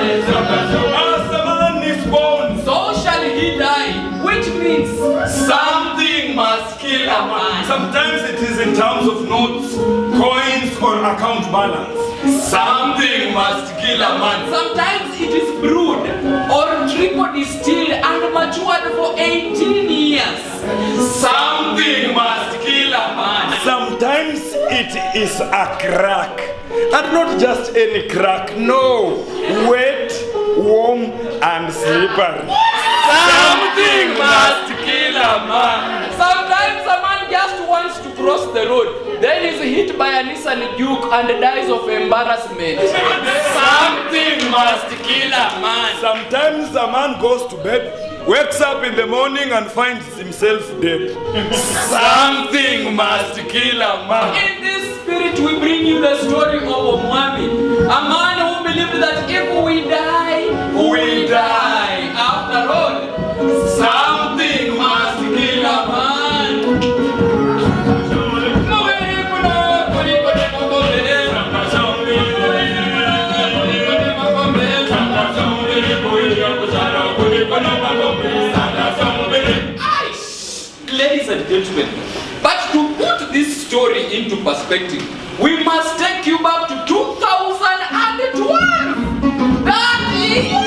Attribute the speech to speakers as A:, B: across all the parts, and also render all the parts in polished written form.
A: As a man is born,
B: so shall he die, which means something must kill a man.
A: Sometimes it is in terms of notes, coins, or account balance.
B: Something must kill a man. Sometimes it is brewed or triple distilled and matured for 18 years. Something must kill a man.
A: Sometimes it is a crack. And not just any crack, no. Wet, warm, and slippery.
B: Something must kill a man. Sometimes a man just wants to cross the road, then is hit by a Nissan Juke and dies of embarrassment. Something must kill a man.
A: Sometimes a man goes to bed, wakes up in the morning and finds himself dead.
B: Something must kill a man. In this spirit we bring you the story of Omwami, a man who believed that if we die, we die. After all, something must kill a man. Ladies and gentlemen, but to put this story into perspective, we must take you back to 2012. That year.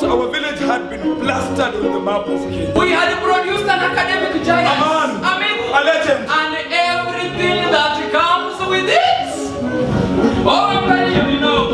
A: Our village had been plastered on the map of Kenya.
B: We had produced an academic giant,
A: a man,
B: a myth,
A: a legend,
B: and everything that comes with it. Oh, I'm ready, you know.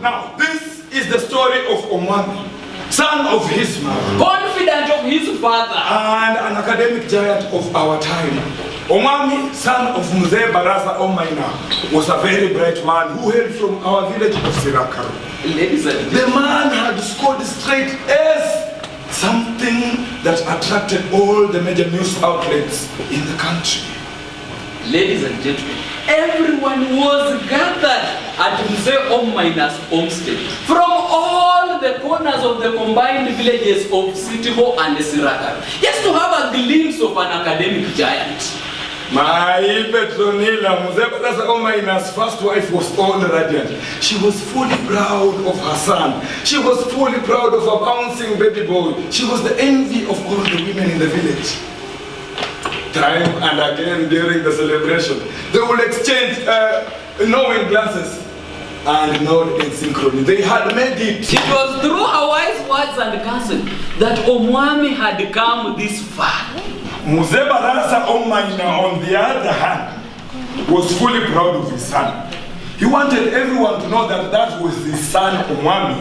A: Now, this is the story of Omwami, son of his mother,
B: confident of his father,
A: and an academic giant of our time. Omwami, son of Mzee Baraza Omaina, was a very bright man who hailed from our village of Sirakaru. The man had scored straight A's, something that attracted all the major news outlets in the country.
B: Ladies and gentlemen, everyone was gathered at Mzee Omaina's homestead from all the corners of the combined villages of Sitiho and Sirakaru, just to have a glimpse of an academic giant.
A: My Petronila, Mzee Baraza Omaina's first wife, was all radiant. She was fully proud of her son. She was fully proud of her bouncing baby boy. She was the envy of all the women in the village. Time and again during the celebration, they will exchange knowing glances and nod in synchrony. They had made it.
B: It was through her wise words and counsel that Omwami had come this far.
A: Mzee Baraza Omaina, on the other hand, was fully proud of his son. He wanted everyone to know that that was his son Omwami,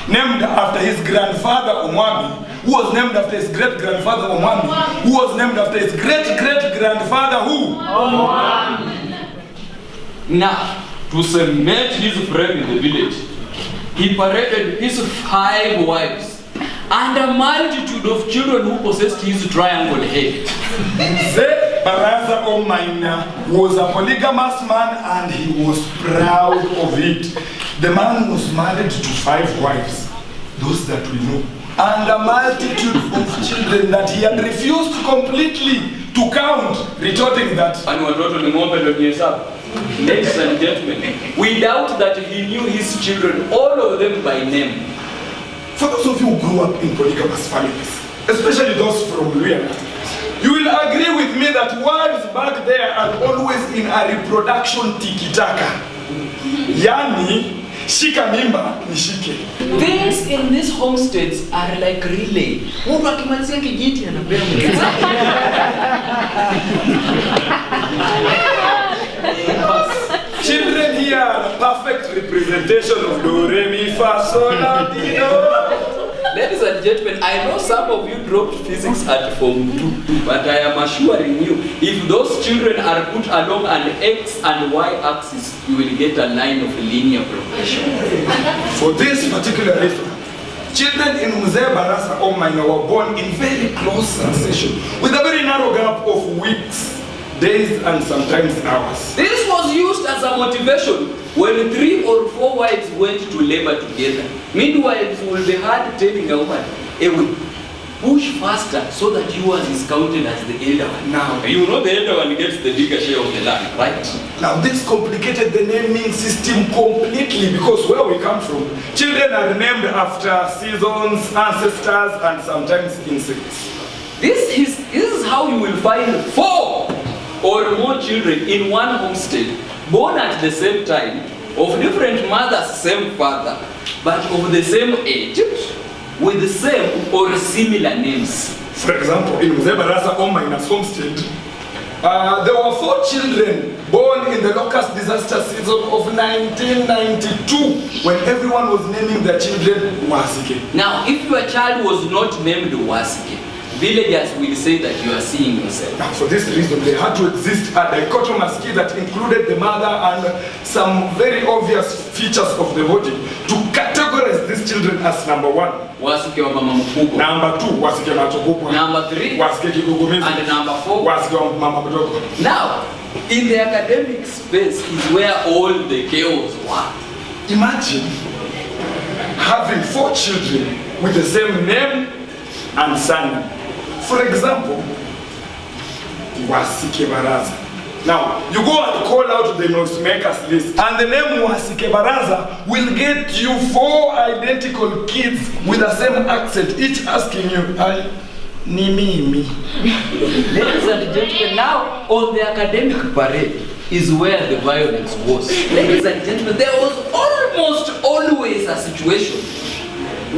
A: named after his grandfather Omwami, who was named after his great-grandfather Omwami, who was named after his great-great-grandfather who?
B: Omwami. Now, to cement his frame in the village, he paraded his 5 wives and a multitude of children who possessed his triangle head.
A: Baraza Omaina was a polygamous man and he was proud of it. The man was married to 5 wives, those that we know, and a multitude of children that he had refused completely to count, retorting that.
B: Ladies and gentlemen, we doubt that he knew his children, all of them by name.
A: For those of you who grew up in polygamous families, especially those from Luya, you will agree with me that wives back there are always in a reproduction tiki-taka. Yani, shika mimba, nishike.
B: Things in these homesteads are like relay. Mtu akimalizia kijiti anapea mwenzake.
A: Children here are a perfect representation of do, re, mi, fa, sol, la, ti, do.
B: Ladies and gentlemen, I know some of you dropped physics at Form 2, but I am assuring you, if those children are put along an X and Y axis, you will get a line of linear progression.
A: For this particular reason, children in Mzee Barasa Omaina were born in very close succession, with a very narrow gap of weeks, days, and sometimes hours.
B: This was used as a motivation when 3 or 4 wives went to labor together. Midwives will be heard telling a woman, "Hey, push faster so that yours is counted as the elder one."
A: Now,
B: You know the elder one gets the bigger share of the land, right?
A: Now this complicated the naming system completely, because where we come from, children are named after seasons, ancestors, and sometimes insects.
B: This is how you will find 4 or more children in one homestead, born at the same time, of different mothers, same father, but of the same age, with the same or similar names.
A: For example, in Mzee Barasa Omaina's homestead, there were 4 children born in the locust disaster season of 1992, when everyone was naming their children Wasike.
B: Now, if your child was not named Wasike, villagers will say that you are seeing yourself.
A: Now, for this reason, there had to exist a dichotomous key that included the mother and some very obvious features of the body to categorize these children as number 1.
B: Wasike wa mama mkubwa.
A: Number 2, Wasike Machokupwa.
B: Number 3.
A: Wasike Kigugumizi.
B: And number 4.
A: Wasike wa mama mdogo.
B: Now, in the academic space is where all the chaos were.
A: Imagine having 4 children with the same name and surname. For example, Wasike Baraza. Now, you go and call out the noisemakers list, and the name Wasike Baraza will get you 4 identical kids with the same accent, each asking you, ni mimi.
B: Ladies and gentlemen, now on the academic parade is where the violence was. Ladies and gentlemen, there was almost always a situation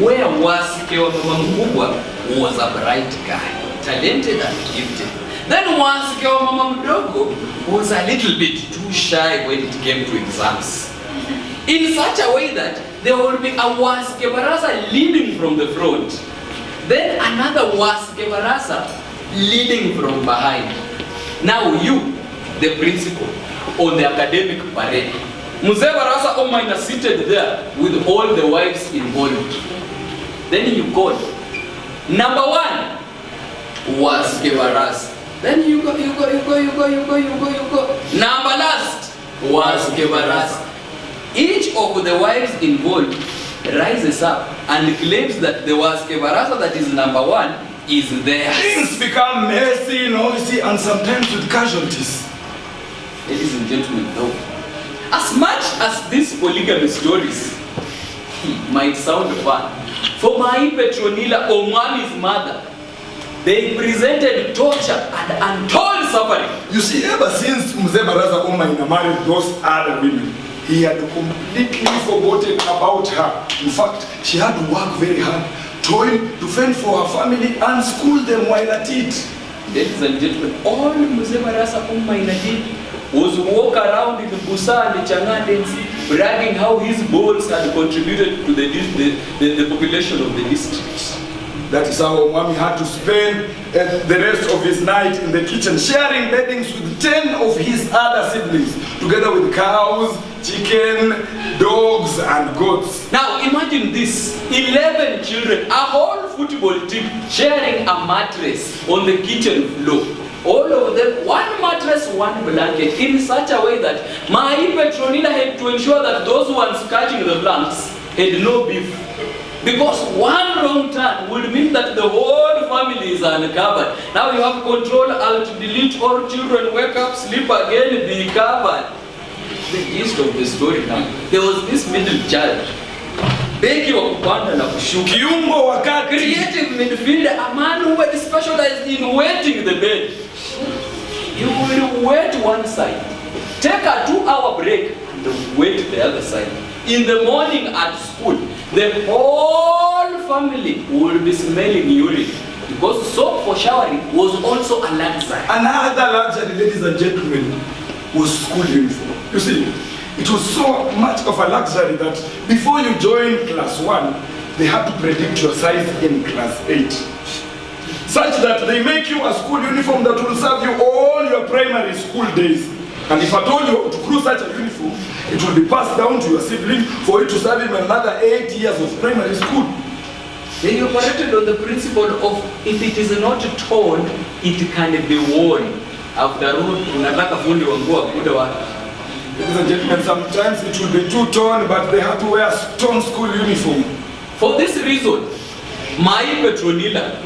B: where Wasike wa mama mkubwa was a bright guy, talented and gifted. Then Wasike wa mama mdogo was a little bit too shy when it came to exams. In such a way that there will be a Wasike Barasa leading from the front, then another Wasike Barasa leading from behind. Now you, the principal, on the academic parade, Mzee Barasa Omaina seated there with all the wives involved. Then you call number 1 Wasike Barasa. Then you go. Number last Wasike Barasa. Each of the wives involved rises up and claims that the Wasike Barasa that is number 1 is theirs.
A: Things become messy, noisy, and sometimes with casualties.
B: Ladies and gentlemen, though, as much as these polygamy stories might sound fun, for my Petronila Omwami's mother, they presented torture and untold suffering.
A: You see, ever since Mzee Barasa Omaina married those other women, he had completely forgotten about her. In fact, she had to work very hard, toil to fend for her family and school them while at it.
B: Ladies and gentlemen, all Mzee Barasa Omaina did was walk around in the Busa and the Changandens, bragging how his balls had contributed to the population of the district.
A: That is how Omwami had to spend the rest of his night in the kitchen, sharing beddings with 10 of his other siblings, together with cows, chicken, dogs, and goats.
B: Now imagine this, 11 children, a whole football team sharing a mattress on the kitchen floor. all of them, one mattress, one blanket, in such a way that Mai Petronilla had to ensure that those ones catching the blankets had no beef. Because one wrong turn would mean that the whole family is uncovered. Now you have control, alt, delete all children, wake up, sleep again, be covered. The gist of the story now, there was this middle child, Beki wa kupanda na kushuka.
A: Kiungo wakati.
B: Creative midfielder, a man who had specialized in wetting the bed. You will wet one side, take a 2-hour break, and wet the other side. In the morning at school, the whole family will be smelling urine. Because soap for showering was also a luxury.
A: Another luxury, ladies and gentlemen, was school uniform. You see, it was so much of a luxury that before you join class 1, they had to predict your size in class 8. Such that they make you a school uniform that will serve you all your primary school days. And if at all you want to crew such a uniform, it will be passed down to your sibling for you to serve him another 8 years of primary school.
B: They operated on the principle of if it is not torn, it can be worn. After all, unataka fundi wa nguo kuda wapi?
A: Ladies and gentlemen, sometimes it will be too torn, but they have to wear a torn school uniform.
B: For this reason, Mai Petronilla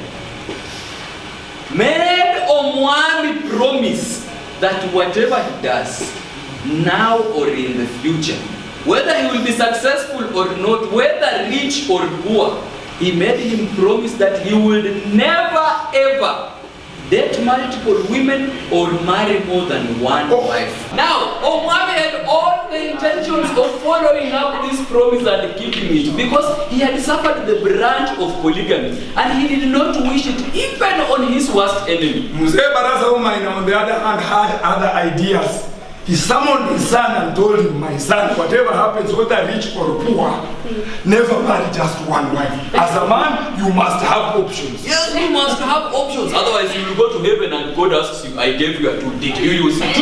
B: made Omwami promise that whatever he does, now or in the future, whether he will be successful or not, whether rich or poor, he made him promise that he will never ever date multiple women or marry more than one wife. Now, Omwami had all the intentions of following up this promise and keeping it because he had suffered the branch of polygamy and he did not wish it even on his worst enemy.
A: Mzee Baraza Umaina, on the other hand, had other ideas. He summoned his son and told him, my son, whatever happens, whether rich or poor, never marry just one wife. As a man, you must have options.
B: Yes, you must have options. Otherwise, you will go to heaven and God asks you, I gave you a tool. Did you use it?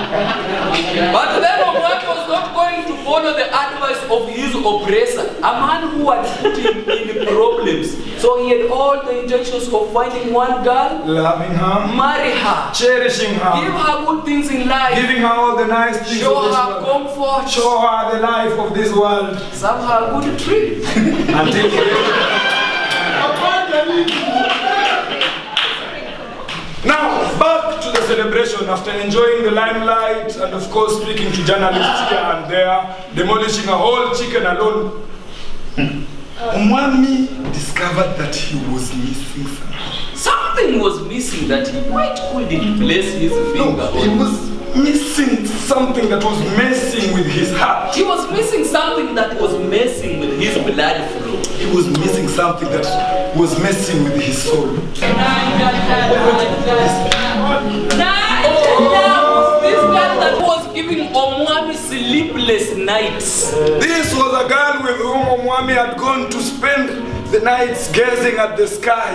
B: But then Omwami was not going to follow the advice of his oppressor, a man who had put him in problems. So he had all the intentions of finding one girl,
A: loving her,
B: marry her,
A: cherishing her,
B: give her good things in life,
A: giving her all the nice things,
B: show
A: of this
B: her
A: world.
B: comfort,
A: Show her the life of this world,
B: serve her a good treat,
A: and take care. Now, back to the celebration after enjoying the limelight and of course speaking to journalists here and there, demolishing a whole chicken alone. Omwami discovered that he was missing something.
B: Something was missing that he quite couldn't place his finger
A: No, he
B: on.
A: was missing something that was messing with his heart.
B: He was missing something that was messing with his blood flow.
A: He was missing something that was messing with his soul.
B: This girl that was giving Omwami sleepless nights.
A: This was a girl with whom Omwami had gone to spend the nights gazing at the sky,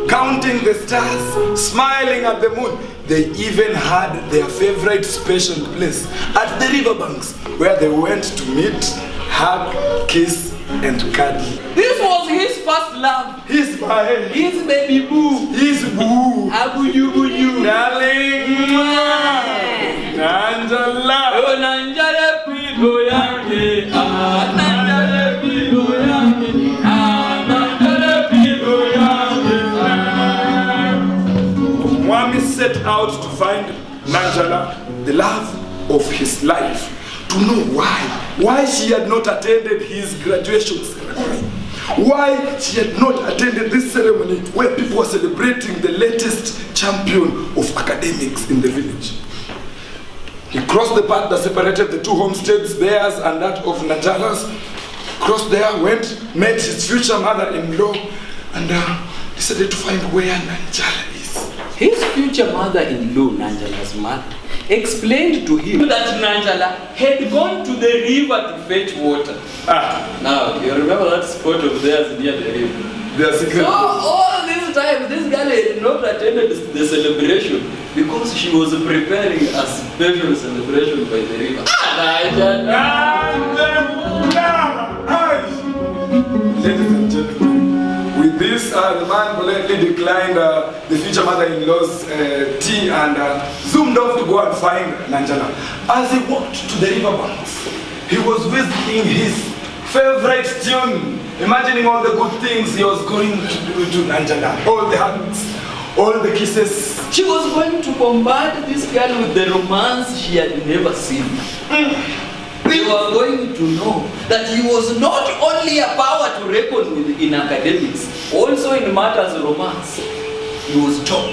A: counting the stars, smiling at the moon. They even had their favorite special place at the riverbanks where they went to meet, hug, kiss, and cuddle.
B: This was his first love.
A: His bae,
B: His baby boo.
A: his boo,
B: Abuyu buyu.
A: darling, Angela.
B: Oh, Nanjale pigo yange. Ah, Nanjale pigo yange. Ah, Nanjale pigo yange.
A: Omwami set out to find Nanjala, the love of his life, to know why she had not attended his graduation ceremony, why she had not attended this ceremony where people were celebrating the latest champion of academics in the village. He crossed the path that separated the two homesteads, theirs and that of Nanjala's, crossed there, went, met his future mother-in-law, and decided to find where Nanjala is.
B: His future mother-in-law, Nanjala's mother, explained to him that Nanjala had gone to the river to fetch water. Now, you remember that spot over there near the river?
A: Their secret.
B: So, all this time, this girl had not attended the celebration because she was preparing a special celebration by the river. Nanjala!
A: Ladies and gentlemen, with this this, the man politely declined the future mother-in-law's tea and zoomed off to go and find Nanjala. As he walked to the riverbanks, he was visiting his favorite tune, imagining all the good things he was going to do to Nanjala, all the hugs, all the kisses.
B: She was going to bombard this girl with the romance she had never seen. We were going to know that he was not only a power to reckon with in academics, also in matters of romance. He was top.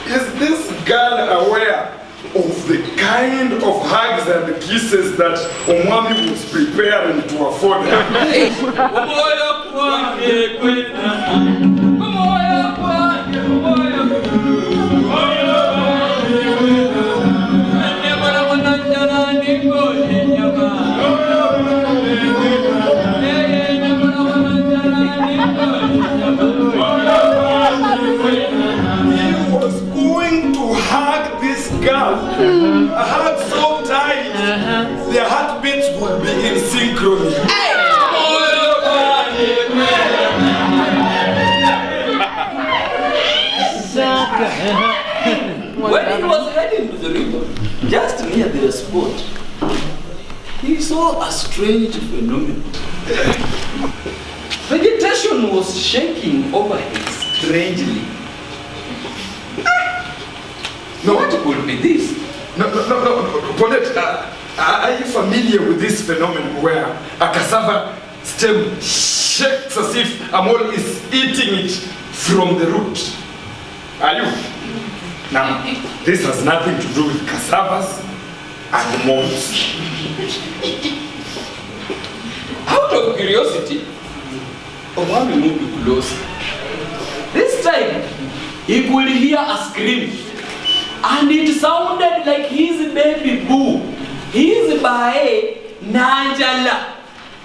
A: Is this girl aware of the kind of hugs and kisses that Omwami was preparing to afford her? Girl, a hug so tight, their heartbeats would be in synchrony.
B: When he was heading to the river, just near the spot, he saw a strange phenomenon. Vegetation was shaking over him strangely.
A: No,
B: what could be this?
A: No, Paulette, are you familiar with this phenomenon where a cassava stem shakes as if a mole is eating it from the root? Are you? Now, this has nothing to do with cassavas and moles.
B: Out of curiosity, Omwami moved closer. This time, he could hear a scream. And it sounded like his baby boo, his bae, Nanjala.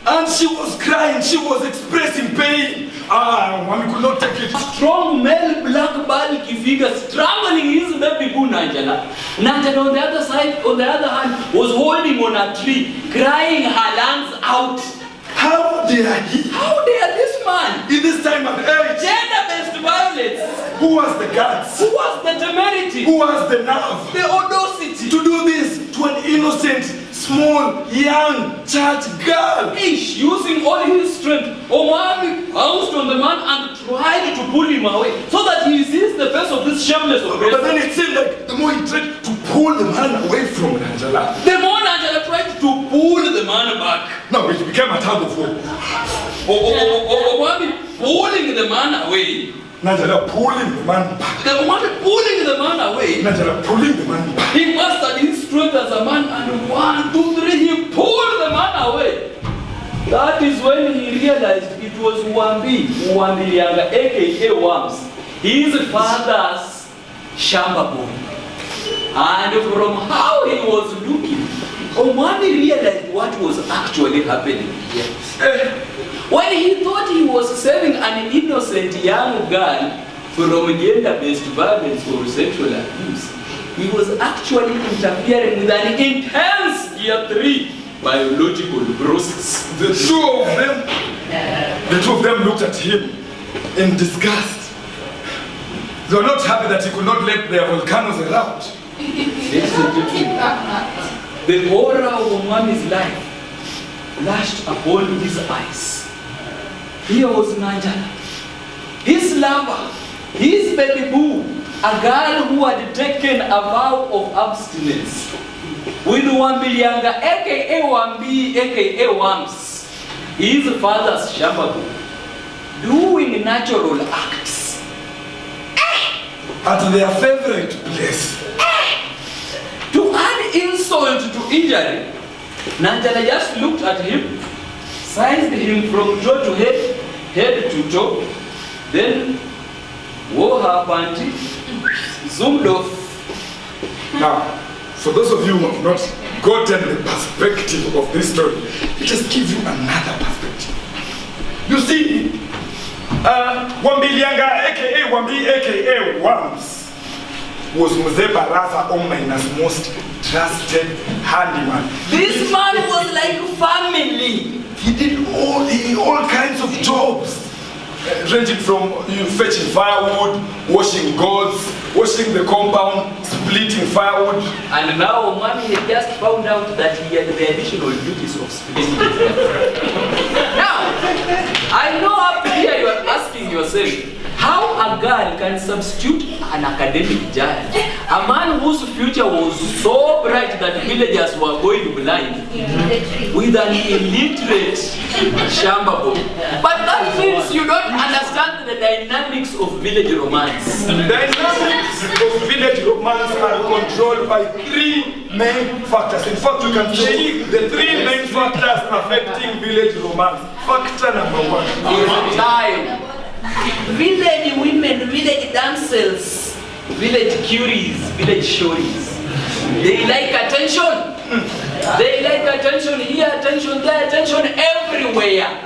A: And she was crying, she was expressing pain. Mommy could not take it.
B: A strong male black bulky figure strangling his baby boo, Nanjala. Nanjala on the other side, on the other hand, was holding on a tree, crying her lungs out.
A: How dare he?
B: How dare this man?
A: In this time and age.
B: Gender-based violence.
A: Who has the guts?
B: Who has the temerity?
A: Who has the nerve?
B: The audacity.
A: To do this to an innocent, small, young church girl.
B: Ish, using all his strength, Omwami pounced on the man and tried to pull him away so that he sees the face of this shameless oppressor.
A: But then it seemed like the more he tried to pull the man away from Nanjala,
B: the more Nanjala tried to pull the man back.
A: No, it became a tug of war.
B: Omwami pulling the man away.
A: Nanjala pulling the man back.
B: The Omwami pulling the man away.
A: Nanjala pulling the man back.
B: He mastered his strength as a man, and 1, 2, 3, he pulled the man away. That is when he realized it was Wambi Lianga, aka Wams, his father's shamba boy. And from how he was looking, Omwami realized what was actually happening here. When he thought he was saving an innocent young girl from gender-based violence or sexual abuse, he was actually interfering with an intense Gear 3 biological process.
A: The two of them looked at him in disgust. They were not happy that he could not let their volcanoes erupt.
B: Ladies and gentlemen, the aura of Omwami's life flashed upon his eyes. Here was Nanjala, his lover, his baby boo, a girl who had taken a vow of abstinence with Wambi Lianga, aka Wambi, aka Wams, his father's shababu, doing natural acts
A: at their favorite place.
B: To add insult to injury, Nanjala just looked at him, sized him from toe to head to toe, then wore her panty, zoomed off.
A: Now, for those of you who have not gotten the perspective of this story, it just gives you another perspective. You see, Wambi Lianga, aka Wambi, aka Wams, was Mzee Baraza Omaina's most trusted handyman.
B: This man was like family.
A: He did all kinds of jobs. ranging from fetching firewood, washing goats, washing the compound, splitting firewood.
B: And now Mommy had just found out that he had the additional duties of splitting the firewood. Now, I know up here you are asking yourself, how a girl can substitute an academic giant, a man whose future was so bright that villagers were going blind, with an illiterate shamba boy. But that means you don't understand the dynamics of village romance.
A: Dynamics of village romance are controlled by three main factors. In fact, you can say the three main factors affecting village romance. Factor number one
B: is time. Village women, village damsels, village curies, village shorties. They like attention. They like attention here, attention there, attention everywhere.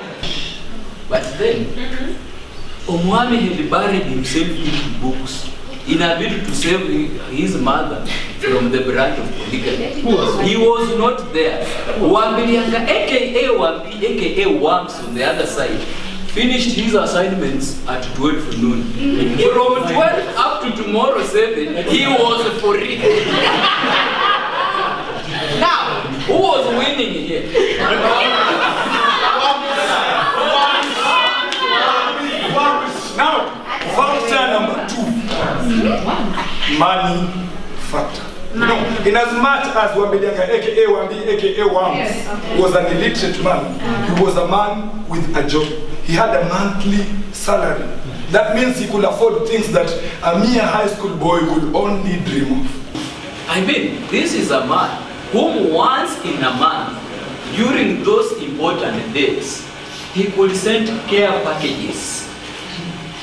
B: But then, Omwami had buried himself in books in a bid to save his mother from the brand of polygamy. He was not there. Wambilianga, aka Wambi, aka Wams on the other side, finished his assignments at 12 noon. From 12 up to tomorrow 7, he was for real. Now, who was winning here?
A: Now, factor number two, money factor. No, in as much as Wambilianga, aka Wambi, aka Wams, was an illiterate man, he was a man with a job. He had a monthly salary. That means he could afford things that a mere high school boy could only dream of.
B: I mean, this is a man whom once in a month, during those important days, he could send care packages.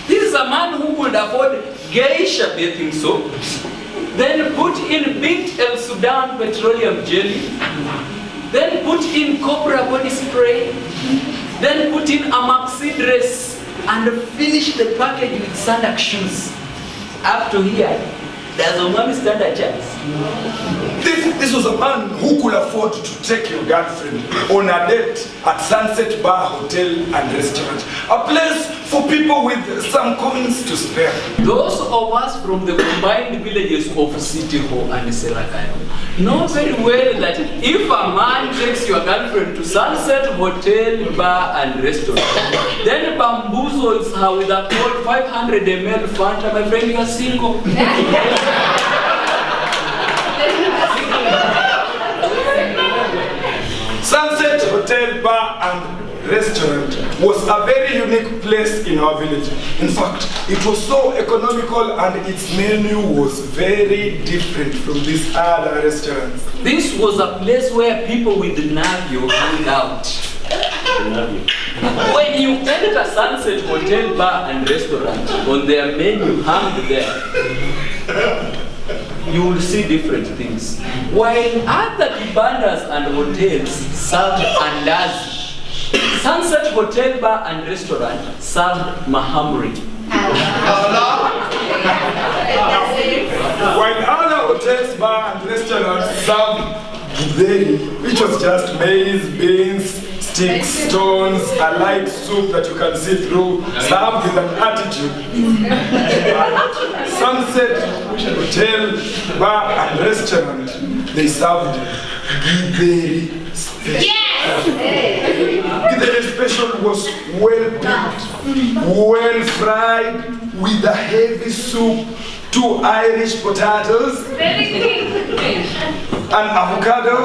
B: This is a man who could afford geisha bathing soap, then put in Bint El Sudan petroleum jelly, then put in Cobra body spray, then put in a maxi dress, and finish the package with sandal shoes. Up to here, does a man stand a chance?
A: This was a man who could afford to take your girlfriend on a date at Sunset Bar Hotel and Restaurant, a place for people with some coins to spare.
B: Those of us from the combined villages of City Hall and Serakayo know very well that if a man takes your girlfriend to Sunset Hotel, Bar and Restaurant, then bamboozles her with a cold 500 ml Fanta, my friend, you are single.
A: Sunset Hotel, Bar and Restaurant was a very unique place in our village. In fact, it was so economical and its menu was very different from these other restaurants.
B: This was a place where people with Navio hang out. When you enter Sunset Hotel, Bar and Restaurant, on their menu hung there, you will see different things. While other kibandas and hotels served andazi, Sunset Hotel, Bar and Restaurant served mahamri.
A: While other hotels, bar and restaurants served githeri, which was just maize, beans, sticks, stones, a light soup that you can see through, served with an attitude. Sunset Hotel, Bar and Restaurant, they served githeri special. Githeri special was well baked, well fried, with a heavy soup, 2 Irish potatoes, an avocado,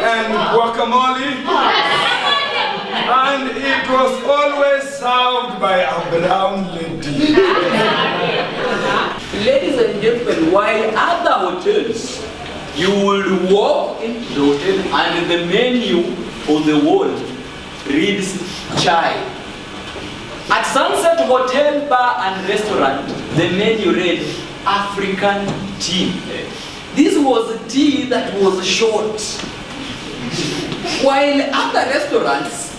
A: and guacamole, and it was always served by a brown lady.
B: Ladies and gentlemen, while other hotels, you will walk into the hotel and the menu on the wall reads chai. At Sunset Hotel, Bar and Restaurant, the menu read African tea. This was tea that was short. While other restaurants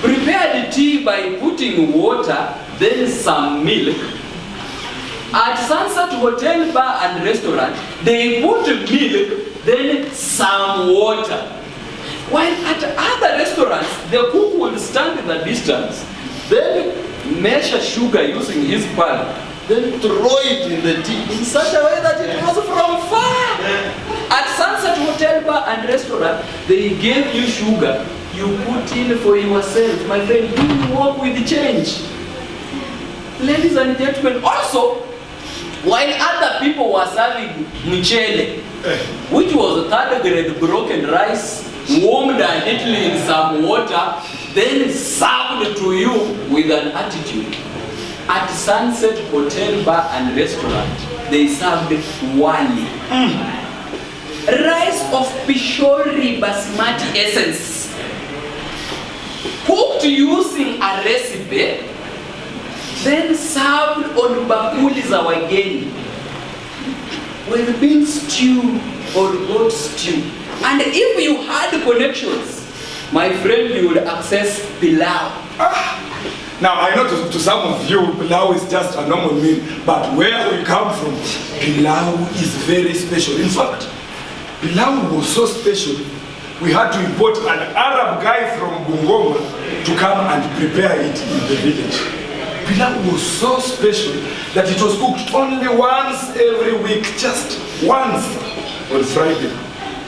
B: prepared tea by putting water, then some milk, at Sunset Hotel, Bar and Restaurant, they put milk, then some water. While at other restaurants, the cook will stand at a distance, then measure sugar using his palm, then throw it in the tea in such a way that it was from far. At Sunset Hotel Bar and Restaurant, they gave you sugar. You put in for yourself, my friend. You walk with the change. Ladies and gentlemen, also, while other people were serving mchele, which was third grade broken rice, warmed a little in some water, then served to you with an attitude. At Sunset Hotel Bar and Restaurant, they served wali. Rice of Pishori Basmati essence, cooked using a recipe, then served on bakuli za wageni with bean stew or goat stew. And if you had connections, my friend, you would access pilau.
A: Now, I know to some of you, pilau is just a normal meal, but where we come from, pilau is very special. In fact, pilau was so special, we had to import an Arab guy from Bungoma to come and prepare it in the village. Pilau was so special that it was cooked only once every week, just once on Friday.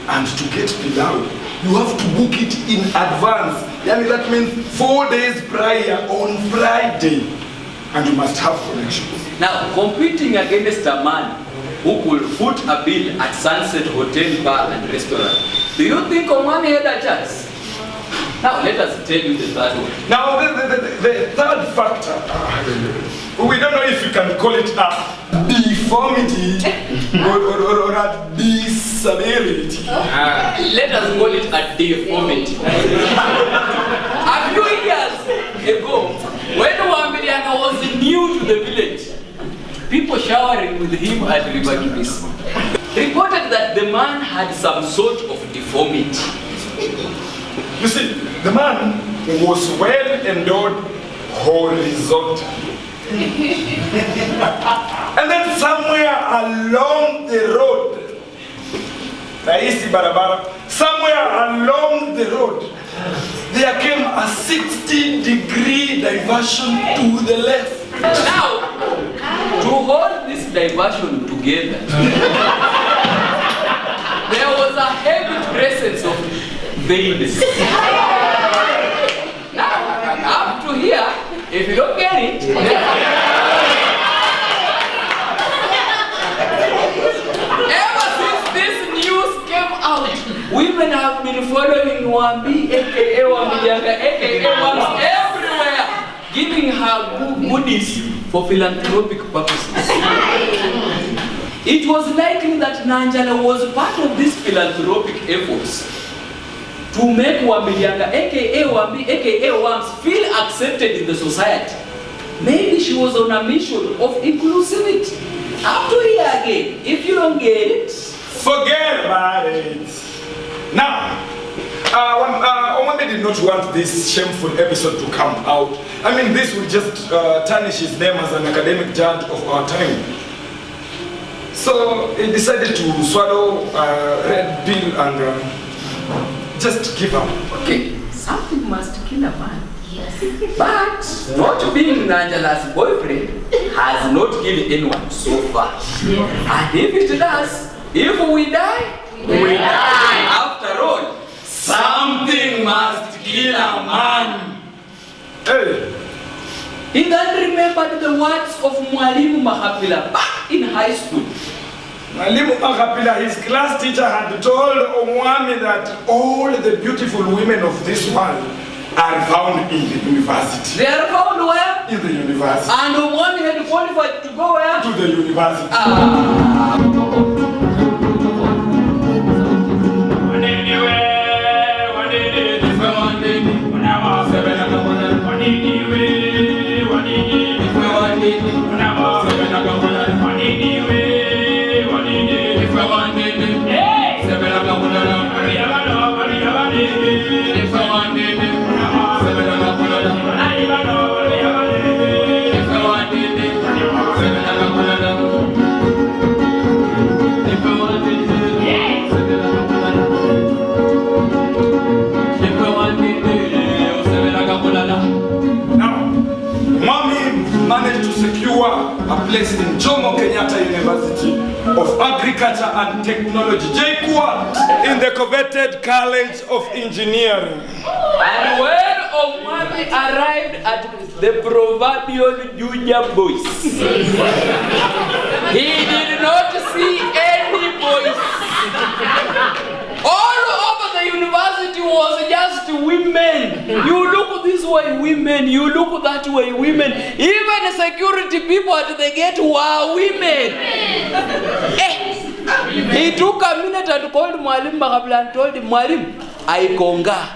A: And to get pilau, you have to book it in advance. Yani that means 4 days prior on Friday. And you must have connections.
B: Now, competing against a man who could foot a bill at Sunset Hotel Bar and Restaurant, do you think Omwami had a chance? Now, let us tell you the third one.
A: Now, the third factor, we don't know if you can call it a deformity or a disability.
B: Let us call it a deformity. A few years ago, when Wambilianga was new to the village, people showering with him at River Kibisi reported that the man had some sort of deformity.
A: You see, the man was well endowed horizontal. And then somewhere along the road, Raisi Barabara, somewhere along the road, there came a 60-degree diversion to the left.
B: Now, to hold this diversion together, there was a heavy presence of veins. Now, up to here, if you don't get it, ever since this news came out, women have been following Wambi, aka Wambilianga, aka Wams everywhere, giving her goodies for philanthropic purposes. It was likely that Nanjala was part of these philanthropic efforts to make Wambilianga, aka Wambi, aka Wams, feel accepted in the society. Maybe she was on a mission of inclusivity. Up to here again. If you don't get it,
A: forget about it. Now, Omwami did not want this shameful episode to come out. I mean, this will just tarnish his name as an academic giant of our time. So he decided to swallow red pill and just give up.
B: Okay, something must kill a man. Yes. But not being Nanjala's boyfriend has not killed anyone so far. Yes. And if it does, if we die, we die. After all, something must kill a man.
A: Hey.
B: He then remembered the words of Mwalimu Mahapila back in high school.
A: Mwalimu Mahapila, his class teacher, had told Omwami that all the beautiful women of this world are found in the university.
B: They are found where?
A: In the university.
B: And Omwami had qualified to go where?
A: To the university. a place in Jomo Kenyatta University of Agriculture and Technology, JKUA, in the coveted College of Engineering.
B: And when Omwami arrived at the proverbial Juja boys, he did not see any boys. All over the university was just women. You look this way, women. You look that way, women. Even security people at the gate were women. He took a minute and called Mwalim Makabla and told him, Mwalim, I konga.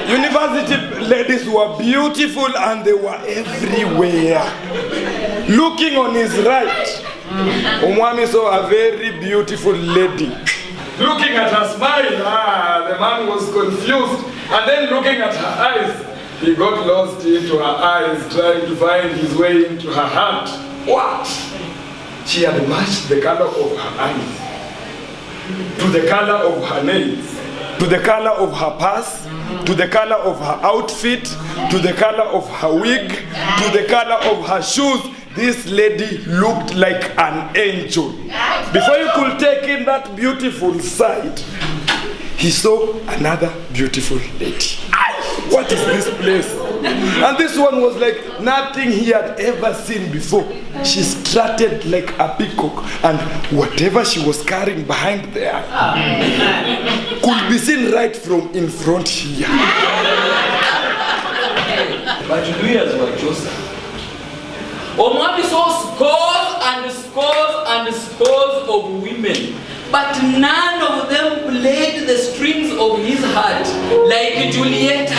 A: University ladies were beautiful and they were everywhere. Looking on his right, Omwami saw a very beautiful lady. Looking at her smile, the man was confused. And then looking at her eyes, he got lost into her eyes, trying to find his way into her heart. What? She had matched the color of her eyes to the color of her nails, to the color of her purse, to the color of her outfit, to the color of her wig, to the color of her shoes. This lady looked like an angel. Before you could take in that beautiful sight, he saw another beautiful lady. What is this place? And this one was like nothing he had ever seen before. She strutted like a peacock, and whatever she was carrying behind there could be seen right from in front here.
B: But Luyas were chosen. Omwami saw scores and scores and scores of women, but none of them played the strings of his heart like Julieta.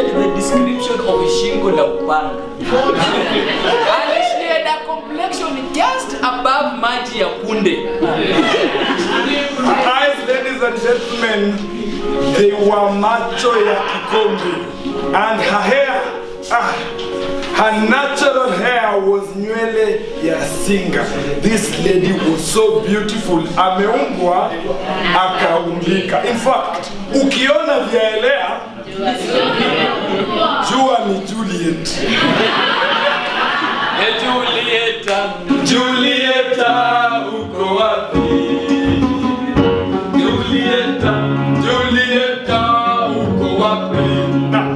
B: The description of Shingo la Upanga. And she had a complexion just above Maji ya Kunde.
A: Eyes, ladies and gentlemen, they were macho ya Kikombe, and her hair, her natural hair was nywele ya Singa. This lady was so beautiful, ameumbwa akaumbika. In fact, ukiona vyaelea, jua ni Juliet.
B: Julieta,
A: Julieta, uko wapi? Julieta, Julieta, uko wapi? Now,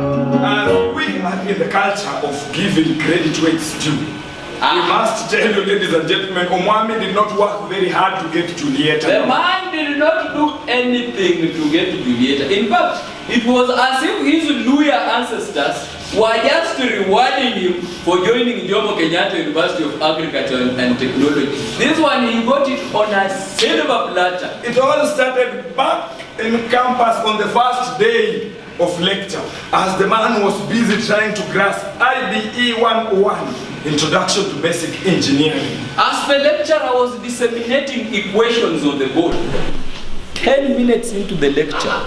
A: as we are in the culture of giving credit where it's due, we must tell you, ladies and gentlemen, Omwami did not work very hard to get Julieta.
B: The man did not do anything to get Julieta. In fact, it was as if his Luya ancestors were just rewarding him for joining Jomo Kenyatta University of Agriculture and Technology. This one, he got it on a silver platter.
A: It all started back in campus on the first day of lecture, as the man was busy trying to grasp IBE 101, Introduction to Basic Engineering.
B: As the lecturer was disseminating equations on the board, 10 minutes into the lecture,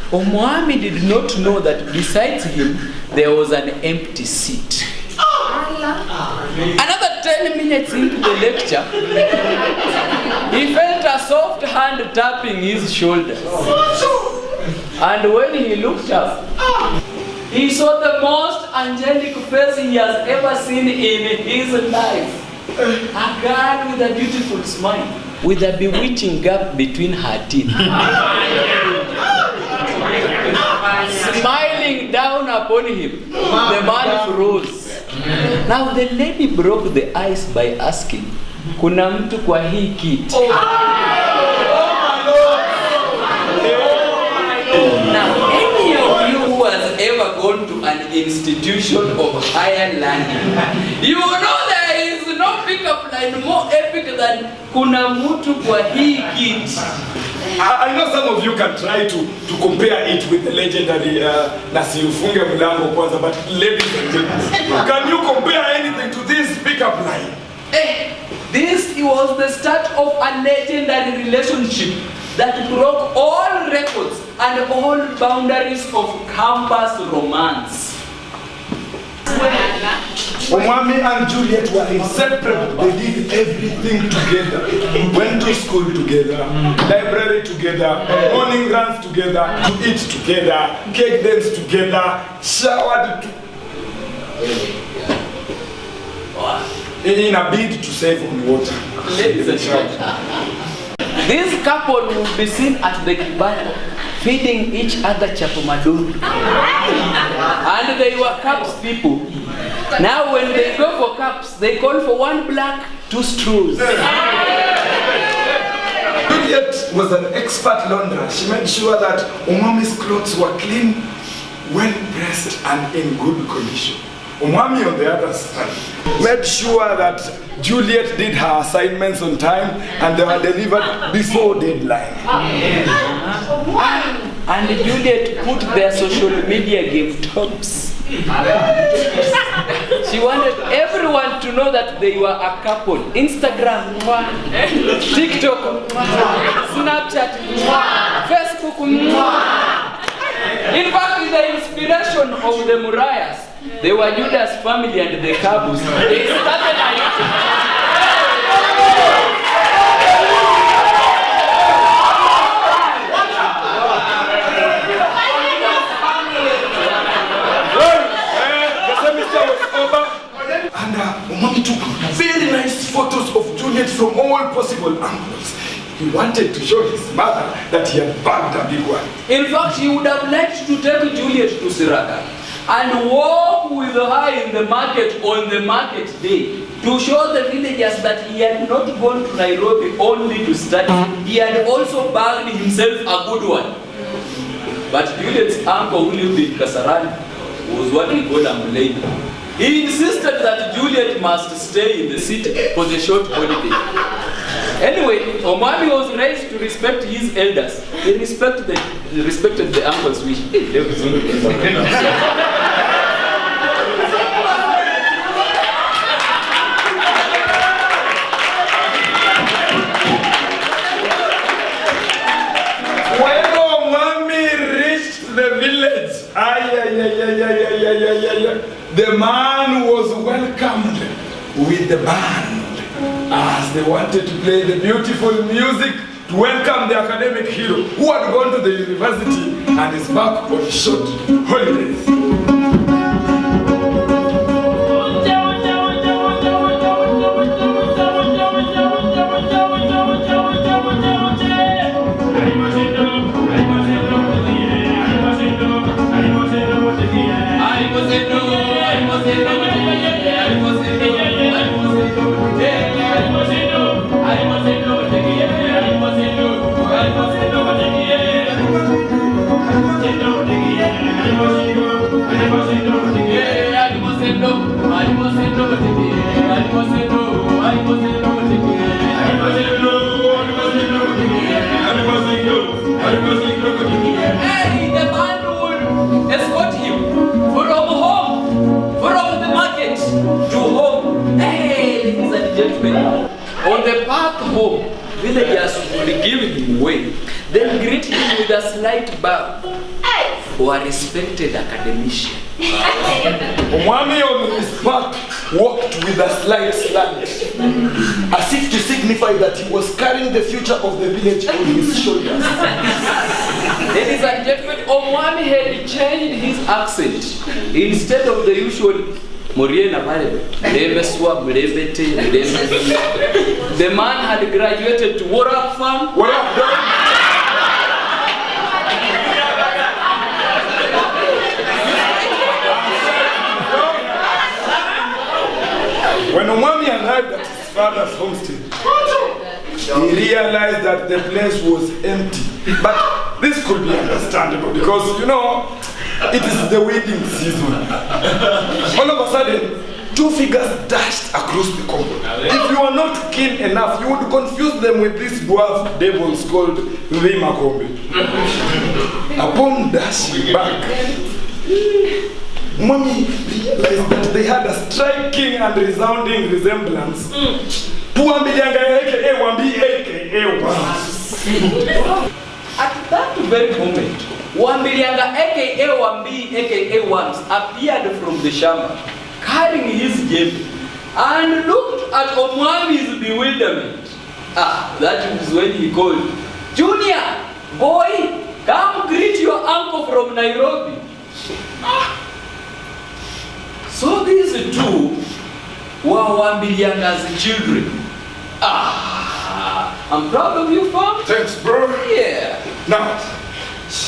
B: Omwami did not know that besides him, there was an empty seat. Another 10 minutes into the lecture, he felt a soft hand tapping his shoulders. And when he looked up, he saw the most angelic face he has ever seen in his life. A girl with a beautiful smile, with a bewitching gap between her teeth. Smiling down upon him, the man froze. Now the lady broke the ice by asking, kuna mtu kwa hii kiti? Now, any of you who has ever gone to an institution of higher learning, you know there is no pickup line more epic than kuna mtu kwa hii kiti.
A: I know some of you can try to compare it with the legendary Nasiufunge Mlango Kwanza, but ladies and gentlemen, can you compare anything to this pickup line?
B: This was the start of a legendary relationship that broke all records and all boundaries of campus romance.
A: Omwami and Juliet were inseparable. They did everything together. Went to school together, library together, morning runs together, to eat together, cake dance together, showered in a bid to save on water.
B: Ladies and gentlemen, this couple will be seen at the kibanda feeding each other chapumaduru. And they were cups people. Now when they go for cups, they call for one black, two straws.
A: Juliet was an expert launderer. She made sure that Omwami's clothes were clean, well pressed, and in good condition. Omwami, on the other side, made sure that Juliet did her assignments on time and they were delivered before deadline.
B: And Juliet put their social media game tops. She wanted everyone to know that they were a couple. Instagram, TikTok, Snapchat, Facebook. In fact, the inspiration of the Muriahs, they were Judas family and the Kabus. They started a
A: Omwami took very nice photos of Juliet from all possible angles. He wanted to show his mother that he had bagged a big one.
B: In fact, he would have liked to take Juliet to Siraka and walk with her in the market on the market day to show the villagers that he had not gone to Nairobi only to study. He had also bagged himself a good one. But Juliet's uncle who lived in Kasarani was what we call a Mulay. He insisted that Juliet must stay in the city for the short holiday. Anyway, Omwami was raised to respect his elders. He respected the uncle's wish.
A: When Omwami reached the village, the man was welcomed with the band as they wanted to play the beautiful music to welcome the academic hero who had gone to the university and is back on short holidays.
B: Hey, the man would escort him from home, from the market to home. Hey, ladies and gentlemen, on the path home, villagers would give him way, then greet him with a slight bow for a respected academician.
A: Omwami on his back walked with a slight slant, as if to signify that he was carrying the future of the village on his shoulders.
B: Ladies and gentlemen, Omwami had changed his accent. Instead of the usual Muriena Balebe, the man had graduated to Warak Farm.
A: When Omwami arrived at his father's homestead, he realized that the place was empty. But this could be understandable because, you know, it is the wedding season. All of a sudden, two figures dashed across the compound. If you are not keen enough, you would confuse them with these dwarf devils called Rimakombe. Upon dashing back, Mommy realized that they had a striking and resounding resemblance to Wambilianga aka Wambi aka Wams.
B: At that very moment, Wambilianga aka Wambi aka Wams appeared from the shamba, carrying his jembe, and looked at Omwami's bewilderment. That was when he called, "Junior, boy, come greet your uncle from Nairobi." So these two were Wambilianga's children. I'm proud of you, fam.
A: Thanks, bro.
B: Yeah.
A: Now,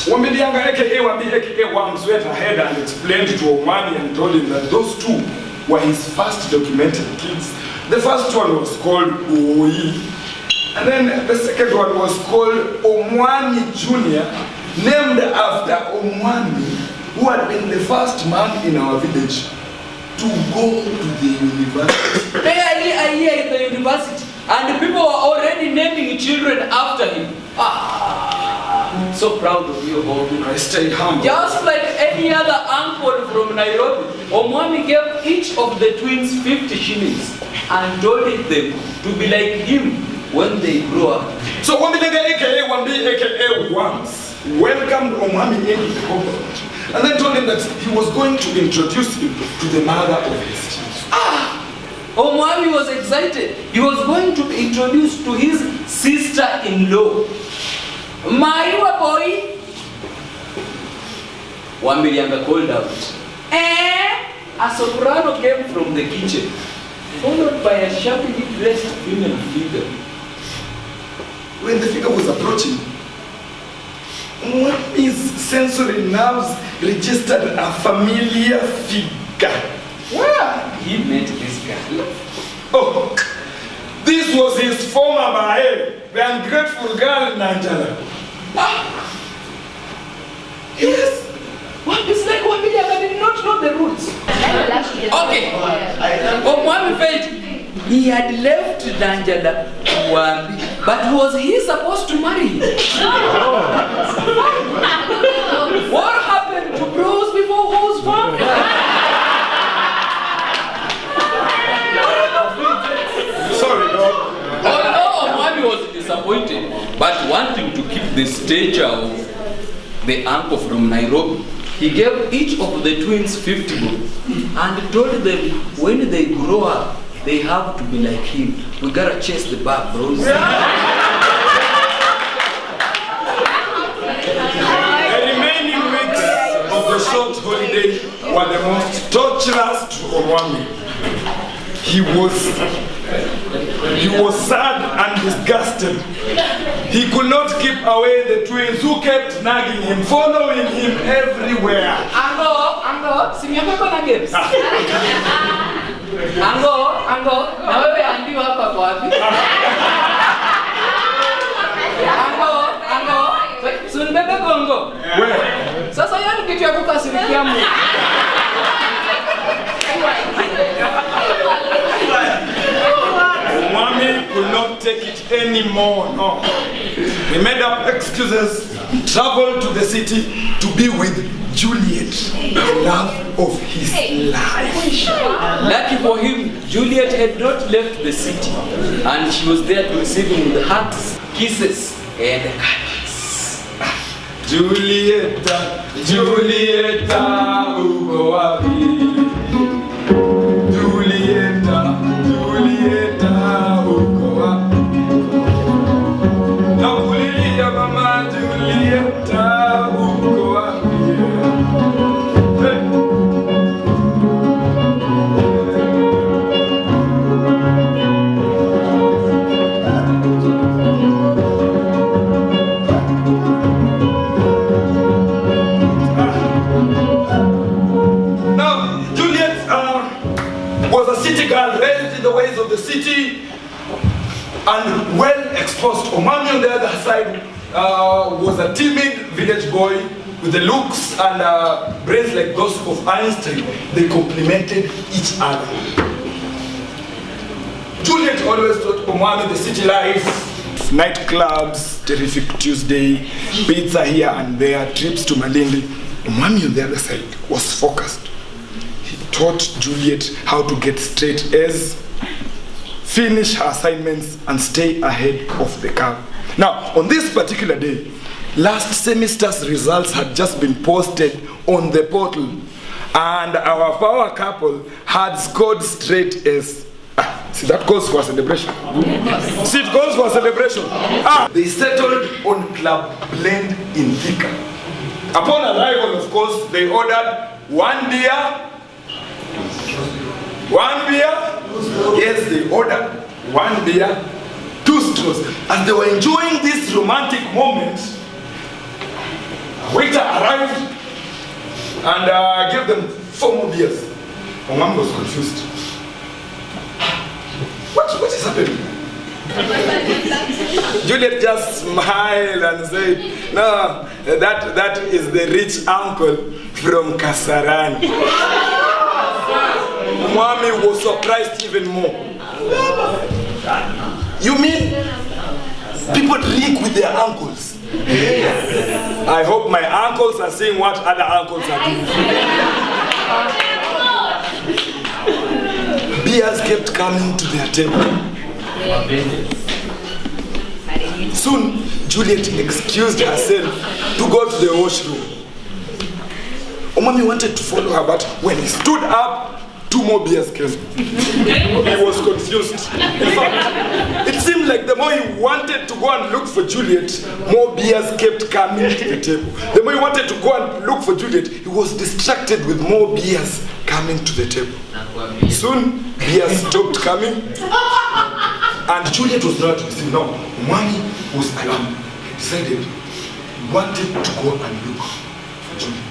A: Wambilianga aka Wambi aka Wams went ahead and explained to Omwami and told him that those two were his first documented kids. The first one was called Oi, and then the second one was called Omwami Junior, named after Omwami, who had been the first man in our village to go to the university.
B: They are here in the university, and the people were already naming children after him. So proud of you, Obi.
A: I stay humble.
B: Just like any other uncle from Nairobi, Omwami gave each of the twins 50 shillings and told them to be like him when they grow up.
A: So Wambilianga aka Wambi aka Wams welcomed Omwami into the compound and then told him that he was going to introduce him to the mother of his children.
B: Omwami was excited. He was going to be introduced to his sister-in-law. Maiwa boy. Wambilianga called out. A soprano came from the kitchen, followed by a sharply dressed female figure.
A: When the figure was approaching, Omwami's sensory nerves registered a familiar figure.
B: Where he met this guy?
A: Oh, this was his former bae, the ungrateful girl Nanjala. Yes.
B: What? It's like Wambilianga did not know the rules. Okay. Omwami felt he had left Nanjala to Wambi, but was he supposed to marry him? What happened to bros before hoes, fam?
A: Sorry, dog.
B: Although Omwami was disappointed, but wanting to keep the stature of the uncle from Nairobi, he gave each of the twins 50 bob and told them when they grow up, they have to be like him. We gotta chase the bag, bros.
A: The remaining weeks of the short holiday were the most torturous to Omwami. He was sad and disgusted. He could not keep away the twins who kept nagging him, following him everywhere.
B: Ango, simyako na games. Ango, na wewe andi hapa kwa wapi? Ango, sunibebe gongo.
A: Where?
B: Sasa yani kitu ya kukasirikia Mungu.
A: Omwami could not take it anymore, no. He made up excuses, traveled to the city to be with Juliet, the love of his life.
B: Lucky for him, Juliet had not left the city, and she was there to receive him with hugs, kisses, and cuddles.
A: Julieta, Julieta, uko wapi? Julieta, Julieta, uko wapi? Nakulilia mama Julieta, uko wapi? Hey. Now, was a city girl raised in the ways of the city and well exposed. Omwami on the other side was a timid village boy with the looks and brains like those of Einstein. They complemented each other. Juliet always taught Omwami the city life, nightclubs, terrific Tuesday, pizza here and there, trips to Malindi. Omwami on the other side was focused. He taught Juliet how to get straight A's, finish her assignments, and stay ahead of the curve. Now, on this particular day, last semester's results had just been posted on the portal, and our power couple had scored straight A's. See, that calls for a celebration. See, it calls for a celebration. They settled on Club Blend in Thika. Upon arrival, of course, they ordered one beer. One beer? Yes, they ordered one beer, 2 straws. As they were enjoying this romantic moment, a waiter arrived and gave them 4 more beers. Omwami was confused. What is happening? Juliet just smiled and said, no, that is the rich uncle from Kasarani. Omwami was surprised even more. You mean people drink with their uncles? I hope my uncles are seeing what other uncles are doing. Beers kept coming to their table. Soon, Juliet excused herself to go to the washroom. Omwami wanted to follow her, but when he stood up, 2 more beers came. He was confused. In fact, it seemed like the more he wanted to go and look for Juliet, more beers kept coming to the table. The more he wanted to go and look for Juliet, he was distracted with more beers coming to the table. Soon, beers stopped coming, and Juliet was not receiving. No, Omwami was alarmed. He decided he wanted to go and look for Juliet.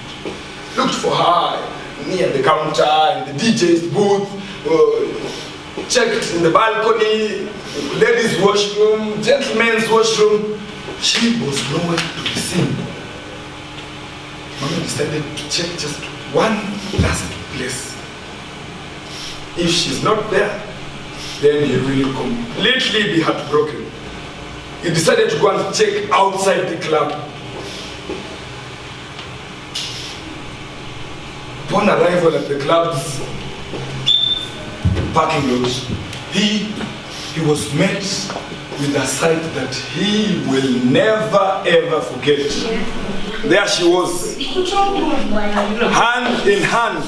A: Looked for her near the counter, in the DJ's booth, checked in the balcony, ladies' washroom, gentlemen's washroom. She was nowhere to be seen. Mommy decided to check just one last place. If she's not there, then he will completely be heartbroken. He decided to go and check outside the club. Upon arrival at the club's parking lot, he was met with a sight that he will never ever forget. There she was, hand in hand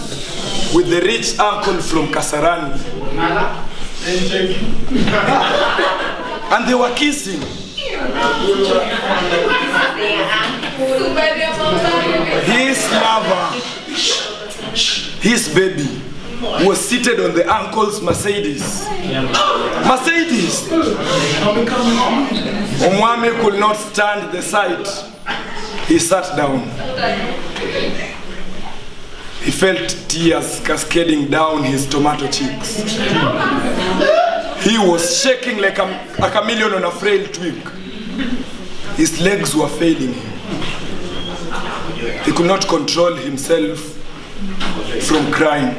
A: with the rich uncle from Kasarani. And they were kissing. His lover, his baby, was seated on the uncle's Mercedes. Mercedes! Omwami could not stand the sight. He sat down. He felt tears cascading down his tomato cheeks. He was shaking like a chameleon on a frail twig. His legs were failing him. He could not control himself from crying.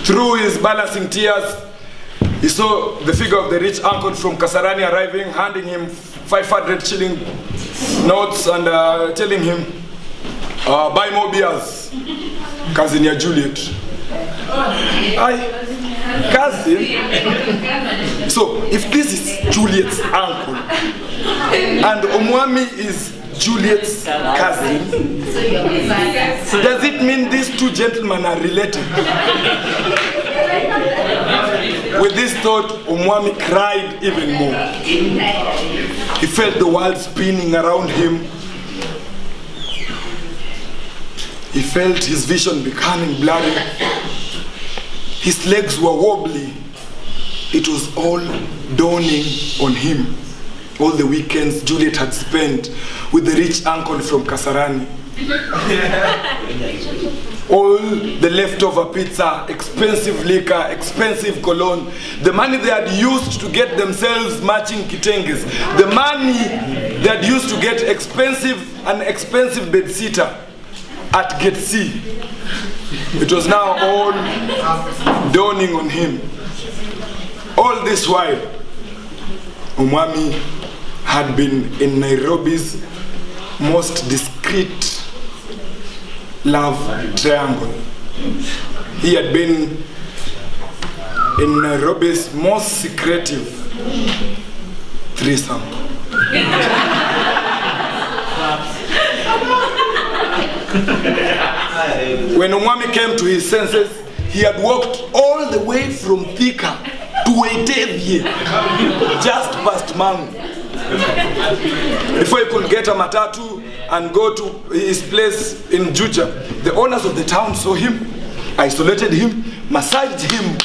A: Through his balancing tears, he saw the figure of the rich uncle from Kasarani arriving, handing him 500 shilling notes and telling him, buy more beers, cousin ya Juliet. Aye, cousin? So, if this is Juliet's uncle, and Omwami is Juliet's cousin, does it mean these two gentlemen are related? With this thought, Omwami cried even more. He felt the world spinning around him. He felt his vision becoming blurry. His legs were wobbly. It was all dawning on him. All the weekends Juliet had spent with the rich uncle from Kasarani. all the leftover pizza, expensive liquor, expensive cologne, the money they had used to get themselves matching kitenges, the money they had used to get an expensive bed sitter at Gate C. It was now all dawning on him. All this while, Omwami had been in Nairobi's most discreet love triangle. He had been in Nairobi's most secretive threesome. When Omwami came to his senses, he had walked all the way from Thika to Waitevye, just past Mangu. Before he could get a matatu and go to his place in Juja, the owners of the town saw him, isolated him, massaged him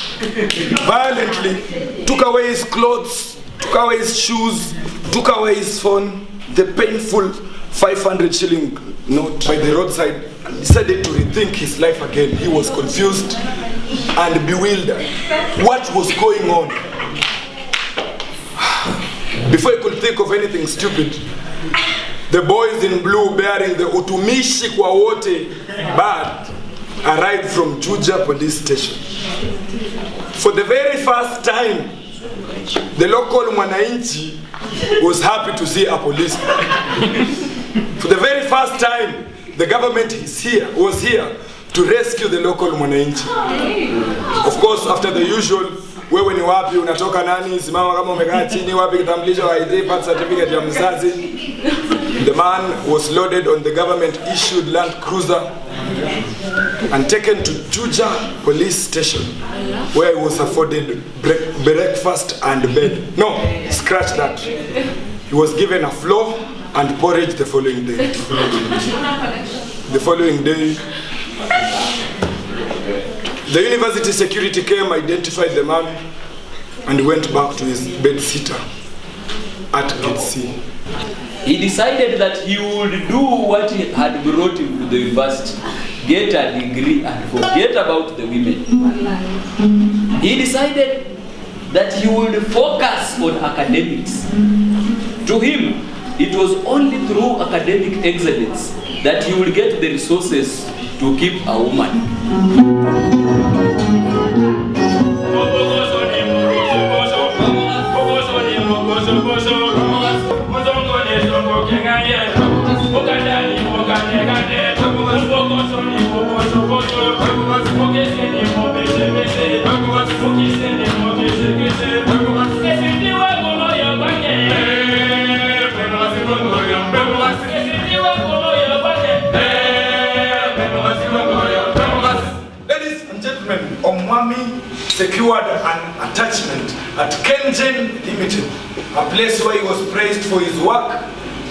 A: violently, took away his clothes, took away his shoes, took away his phone, the painful 500 shilling note by the roadside, and decided to rethink his life again. He was confused and bewildered. What was going on? Before he could think of anything stupid, the boys in blue bearing the Utumishi kwa wote badge arrived from Juja police station. For the very first time, the local Mwananchi was happy to see a policeman. For the very first time, the government was here to rescue the local Mwananchi. Of course, after the usual, wewe ni wapi, unatoka nani, simama kama umekaa chini, wapi kitambulisho, ID, birth certificate ya mzazi. The man was loaded on the government-issued Land Cruiser and taken to Juja police station, where he was afforded breakfast and bed. No, scratch that. He was given a floor and porridge the following day. The following day, the university security came, identified the man, and went back to his bed sitter at Gate C.
B: He decided that he would do what he had brought him to the university, get a degree and forget about the women. He decided that he would focus on academics. To him, it was only through academic excellence that he would get the resources to keep a woman.
A: Omwami secured an attachment at Kengen Limited, a place where he was praised for his work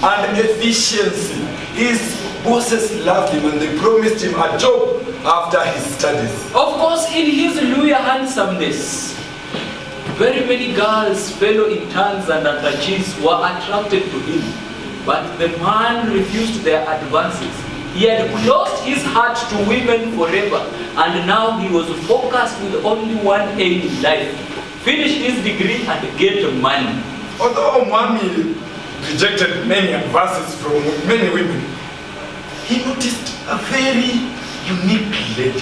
A: and efficiency. His bosses loved him and they promised him a job after his studies.
B: Of course, in his Luya handsomeness, very many girls, fellow interns and attachés were attracted to him, but the man refused their advances. He had closed his heart to women forever, and now he was focused with only one aim in life: finish his degree and get money.
A: Although Omwami rejected many advances from many women, he noticed a very unique lady.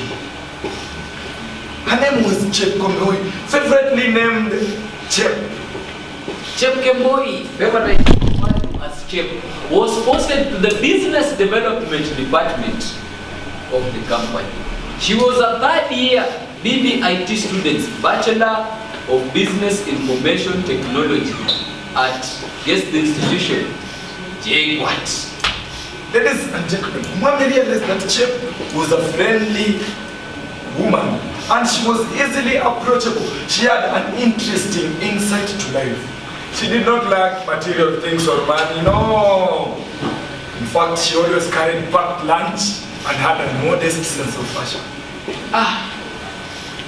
A: Her name was Chep Kemboi, favorably named Chep.
B: Chep Kemboi, favorite as Chep, was posted to the business development department of the company. She was a third-year BBIT student, Bachelor of Business Information Technology at, guess the institution, JKUAT.
A: Ladies and gentlemen, Omwami realized that Chep was a friendly woman and she was easily approachable. She had an interesting insight to life. She did not lack material things or money, no. In fact, she always carried packed lunch and had a modest sense of fashion.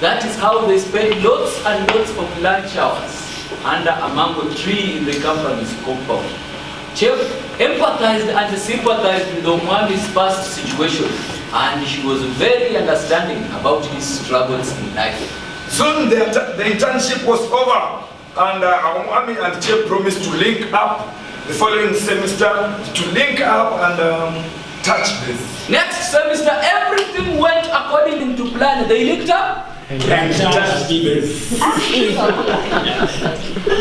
B: That is how they spent lots and lots of lunch hours under a mango tree in the company's compound. Chep empathized and sympathized with Omwami's past situation. and she was very understanding about his struggles in life.
A: Soon the internship was over, and our mommy and Chip promised to link up the following semester, to link up and touch base.
B: Next semester, everything went according to plan. They linked up
A: And touch base.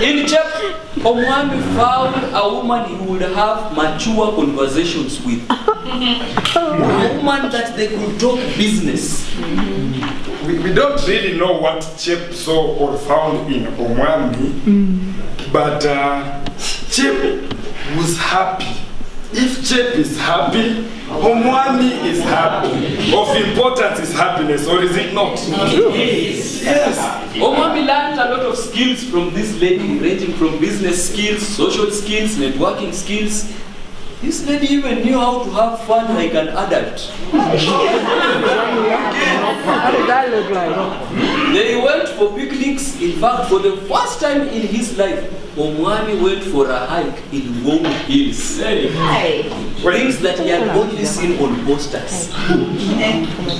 B: in Chip. Omwami found a woman he would have mature conversations with. A woman that they could talk business.
A: We don't really know what Chip saw or found in Omwami, but Chip was happy. If Chip is happy, Omwami is happy. Of importance is happiness, or is it not? Yes.
B: Omwami learned a lot of skills from this lady, ranging from business skills, social skills, networking skills. This lady even knew how to have fun like an adult.
C: How did that look like?
B: They went for picnics. In fact, for the first time in his life, Omwami went for a hike in warm hills. Things that he had only seen on posters.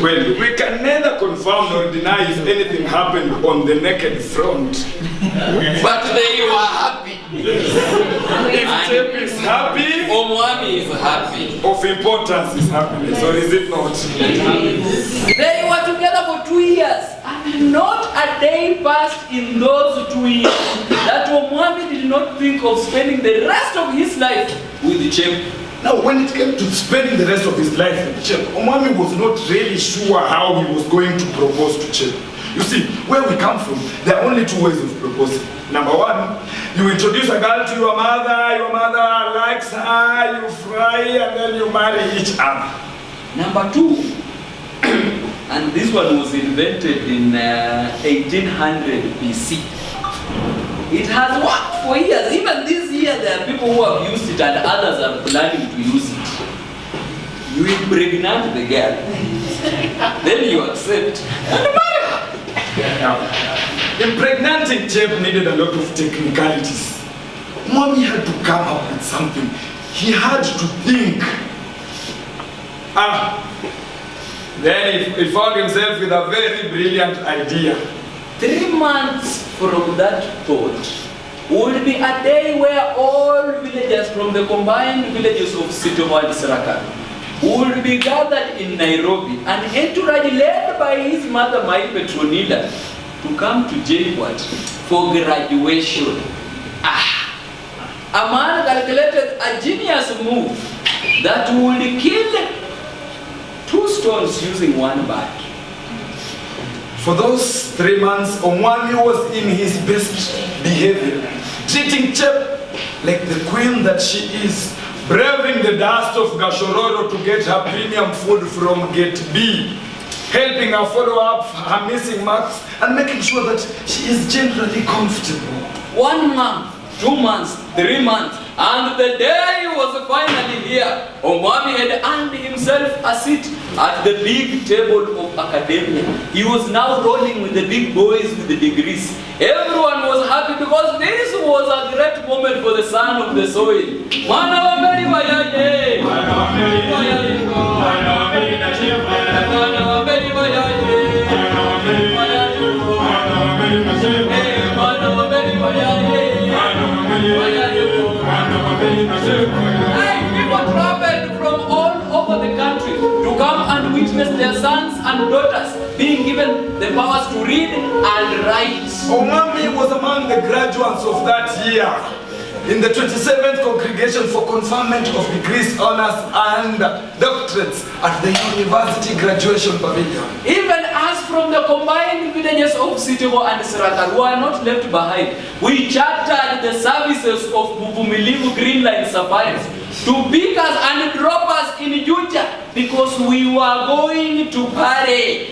A: Well, we can neither confirm nor deny if anything happened on the naked front.
B: But they were happy.
A: If Chip is happy,
B: Omwami is happy.
A: of importance is happiness, or is it not?
B: They were together for 2 years, and not a day passed in those 2 years that Omwami did not think of spending the rest of his life with Chip.
A: Now, when it came to spending the rest of his life with Chip, Omwami was not really sure how he was going to propose to Chip. You see, where we come from, there are only 2 ways of proposing. Number 1, you introduce a girl to your mother likes her, you fry, and then you marry each other.
B: Number 2, and this one was invented in 1800 BC. It has worked for years. Even this year, there are people who have used it, and others are planning to use it. You impregnate the girl, then you accept and marry her.
A: Now, impregnating Chip needed a lot of technicalities. Mommy had to come up with something. He had to think. Then he found himself with a very brilliant idea.
B: 3 months from that thought would be a day where all villagers from the combined villages of Sitomo and Sarakan would be gathered in Nairobi, an entourage led by his mother, Mai Petronila, to come to JKUAT for graduation. A man calculated a genius move that would kill 2 stones using 1 bird.
A: For those 3 months, Omwami was in his best behavior, treating Chip like the queen that she is, braving the dust of Gashororo to get her premium food from Gate B, helping her follow up her missing marks, and making sure that she is generally comfortable.
B: 1 month, 2 months, 3 months, and the day he was finally here, Omwami had earned himself a seat at the big table of academia. He was now rolling with the big boys with the degrees. Everyone was happy because this was a great moment for the son of the soil. People traveled from all over the country to come and witness their sons and daughters being given the powers to read and write.
A: Omwami was among the graduates of that year in the 27th congregation for conferment of degrees, honors, and doctorates at the university graduation pavilion.
B: Even us from the combined villages of Sitomo and Sarakan who are not left behind, we chartered the services of Buvumilivu Green Line Safaris to pick us and drop us in Juja because we were going to Pare.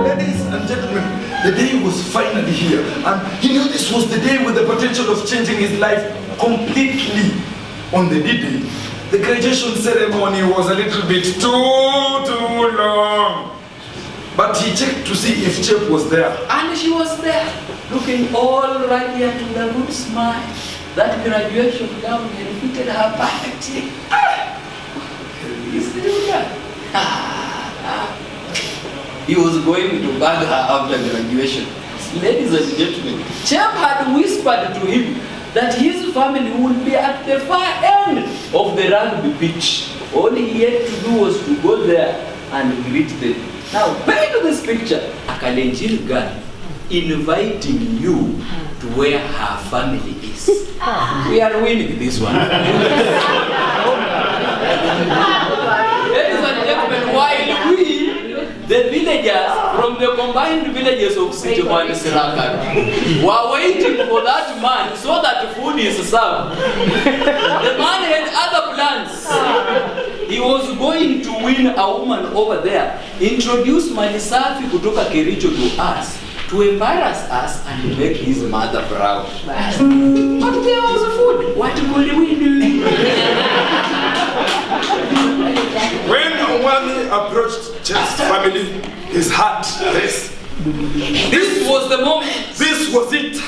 A: Ladies and gentlemen, the day was finally here, and he knew this was the day with the potential of changing his life completely. On the D-Day, the graduation ceremony was a little bit too long. But he checked to see if Chep was there.
B: And she was there, looking all radiant with a good smile. That graduation gown had fitted her perfectly. This little girl. He was going to bag her after graduation. Ladies and gentlemen, Chep had whispered to him that his family would be at the far end of the rugby pitch. All he had to do was to go there and greet them. Now, back to this picture. A Kalenjin girl inviting you to where her family is. We are winning this one. Ladies and gentlemen, while we, the villagers from the combined villages of Sitimo and Sirakan, were waiting for that man so that food is served. The man had other plans. He was going to win a woman over there, introduce Malisafi kutoka Kericho to us, to embarrass us and make his mother proud. But there was food. What could we do?
A: When Omwami approached Chep's family, his heart raced.
B: This was the moment.
A: This was it.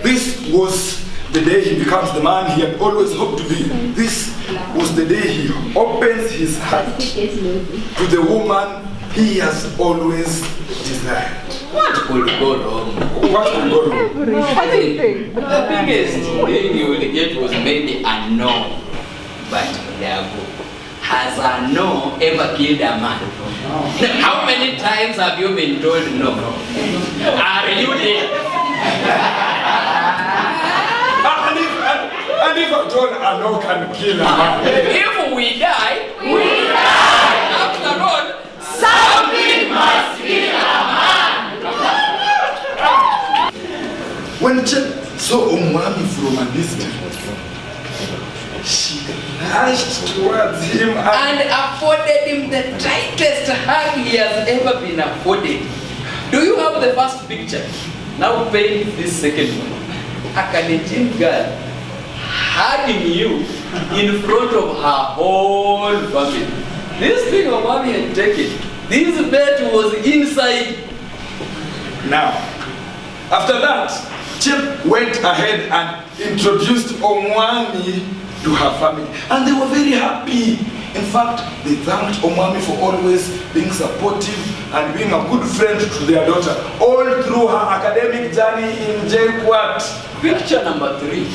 A: This was the day he becomes the man he had always hoped to be. This was the day he opens his heart to the woman he has always desired.
B: What could go wrong?
A: What could go wrong?
B: I think the biggest thing you will get was maybe a no. But has a no ever killed a man? How many times have you been told no? Are you there?
A: And if I told a no can kill a man?
B: If we die, we die. After all, something must kill a man.
A: When Chep saw Omwami from a distance, she rushed towards him
B: and afforded him the tightest hug he has ever been afforded. Do you have the first picture? Now paint this second one. A Kalenjin girl hugging you in front of her whole family. This thing Omwami had taken, this bet was inside.
A: Now, after that, Chep went ahead and introduced Omwami to her family, and they were very happy. In fact, they thanked Omwami for always being supportive and being a good friend to their daughter, all through her academic journey in JKUAT.
B: Picture number 3,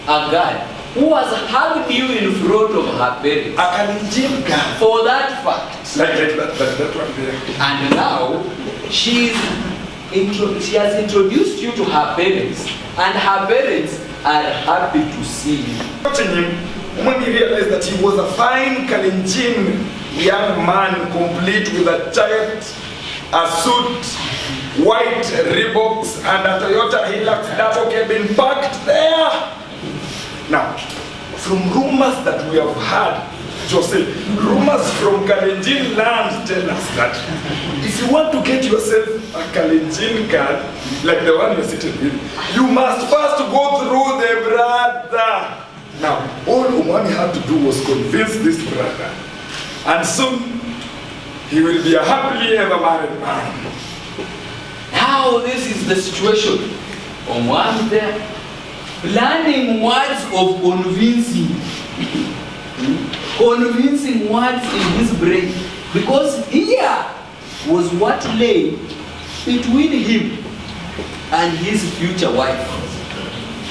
B: a girl who has hugged you in front of her parents.
A: A Kalenjin girl.
B: For that fact.
A: Like that one there.
B: And now, she has introduced you to her parents, and her parents are happy to see you.
A: Watching him, Omwami realized that he was a fine Kalenjin young man, complete with a jacket, a suit, white Reeboks, and a Toyota Hilux double cabin parked there. Now, from rumors that we have heard, Jose, rumors from Kalenjin land tell us that if you want to get yourself a Kalenjin card, like the one you're sitting with, you must first go through the brother. Now, all Omwami had to do was convince this brother, and soon he will be a happily ever married man.
B: Now this is the situation. Omwami there, planning words of convincing. Convincing words in his brain, because here was what lay between him and his future wife.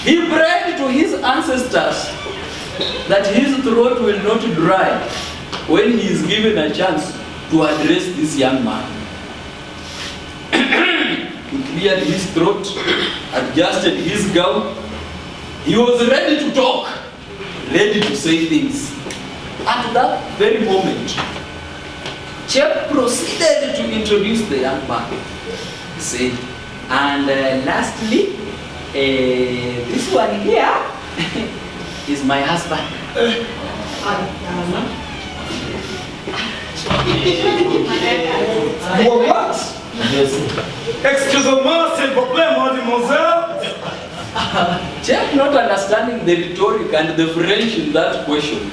B: He prayed to his ancestors that his throat will not dry when he is given a chance to address this young man. He cleared his throat, adjusted his gown. He was ready to talk, ready to say things. At that very moment, Chep proceeded to introduce the young man. He said, and lastly, this one here is my husband.
A: You are what?
B: Yes.
A: Excusez-moi, s'il vous plaît, mademoiselle.
B: Chep, not understanding the rhetoric and the French in that question,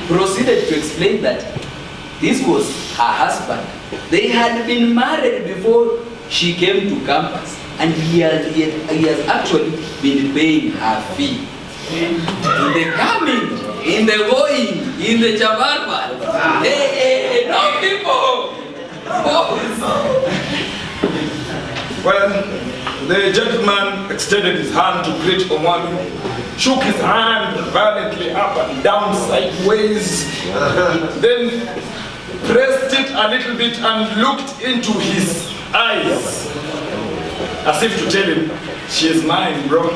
B: proceeded to explain that This was her husband. They had been married before she came to campus, and he has actually been paying her fee. In the coming, in the going, in the chabarba. Hey, no people!
A: Well, the gentleman extended his hand to greet Omwami, shook his hand violently up and down sideways, then pressed it a little bit and looked into his eyes, as if to tell him, she is mine, bro.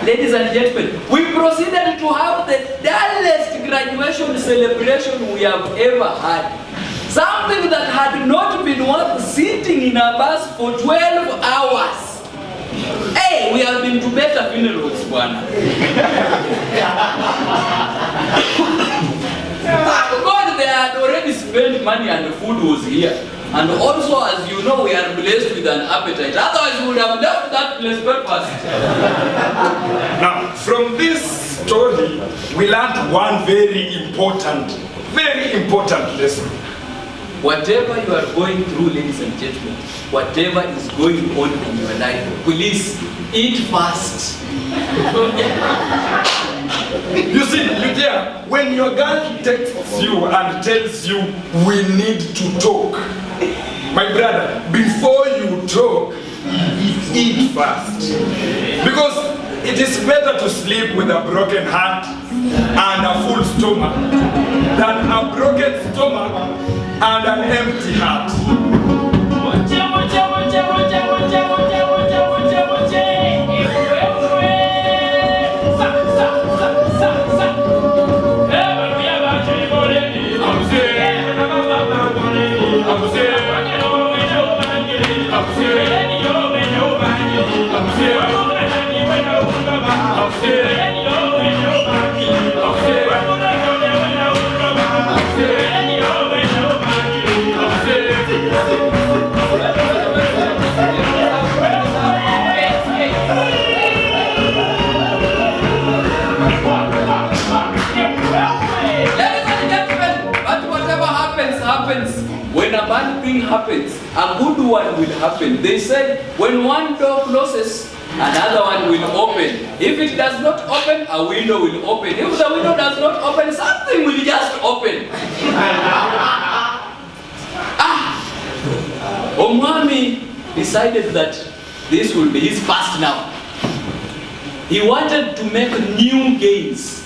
B: Ladies and gentlemen, we proceeded to have the dullest graduation celebration we have ever had. Something that had not been worth sitting in a bus for 12 hours. Hey, we have been to better funerals, Bwana. Thank God they had already spent money and the food was here. And also, as you know, we are blessed with an appetite. Otherwise, we would have left that place purpose.
A: Now, from this story, we learned one very important lesson.
B: Whatever you are going through, ladies and gentlemen, whatever is going on in your life, please eat fast.
A: You see, Lydia, when your girl texts you and tells you we need to talk, my brother, before you talk, eat fast. Because it is better to sleep with a broken heart and a full stomach than a broken stomach and an empty heart.
B: When a bad thing happens, a good one will happen. They said, when one door closes, another one will open. If it does not open, a window will open. If the window does not open, something will just open. Omwami decided that this will be his past now. He wanted to make new gains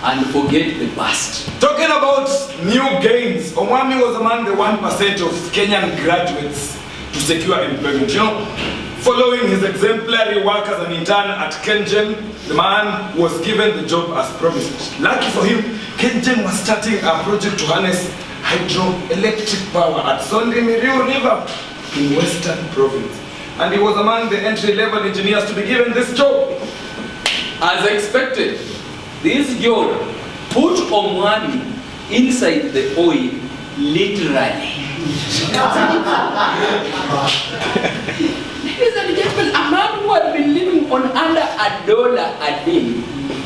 B: and forget the past.
A: Talking about new gains, Omwami was among the 1% of Kenyan graduates to secure employment. You know, following his exemplary work as an intern at KenGen, the man was given the job as promised. Lucky for him, KenGen was starting a project to harness hydroelectric power at Sonde Miriu River in Western Province. And he was among the entry-level engineers to be given this job.
B: As expected, this job put Omwami inside the oil, literally. Ladies and gentlemen, a man who had been living on under $1 a day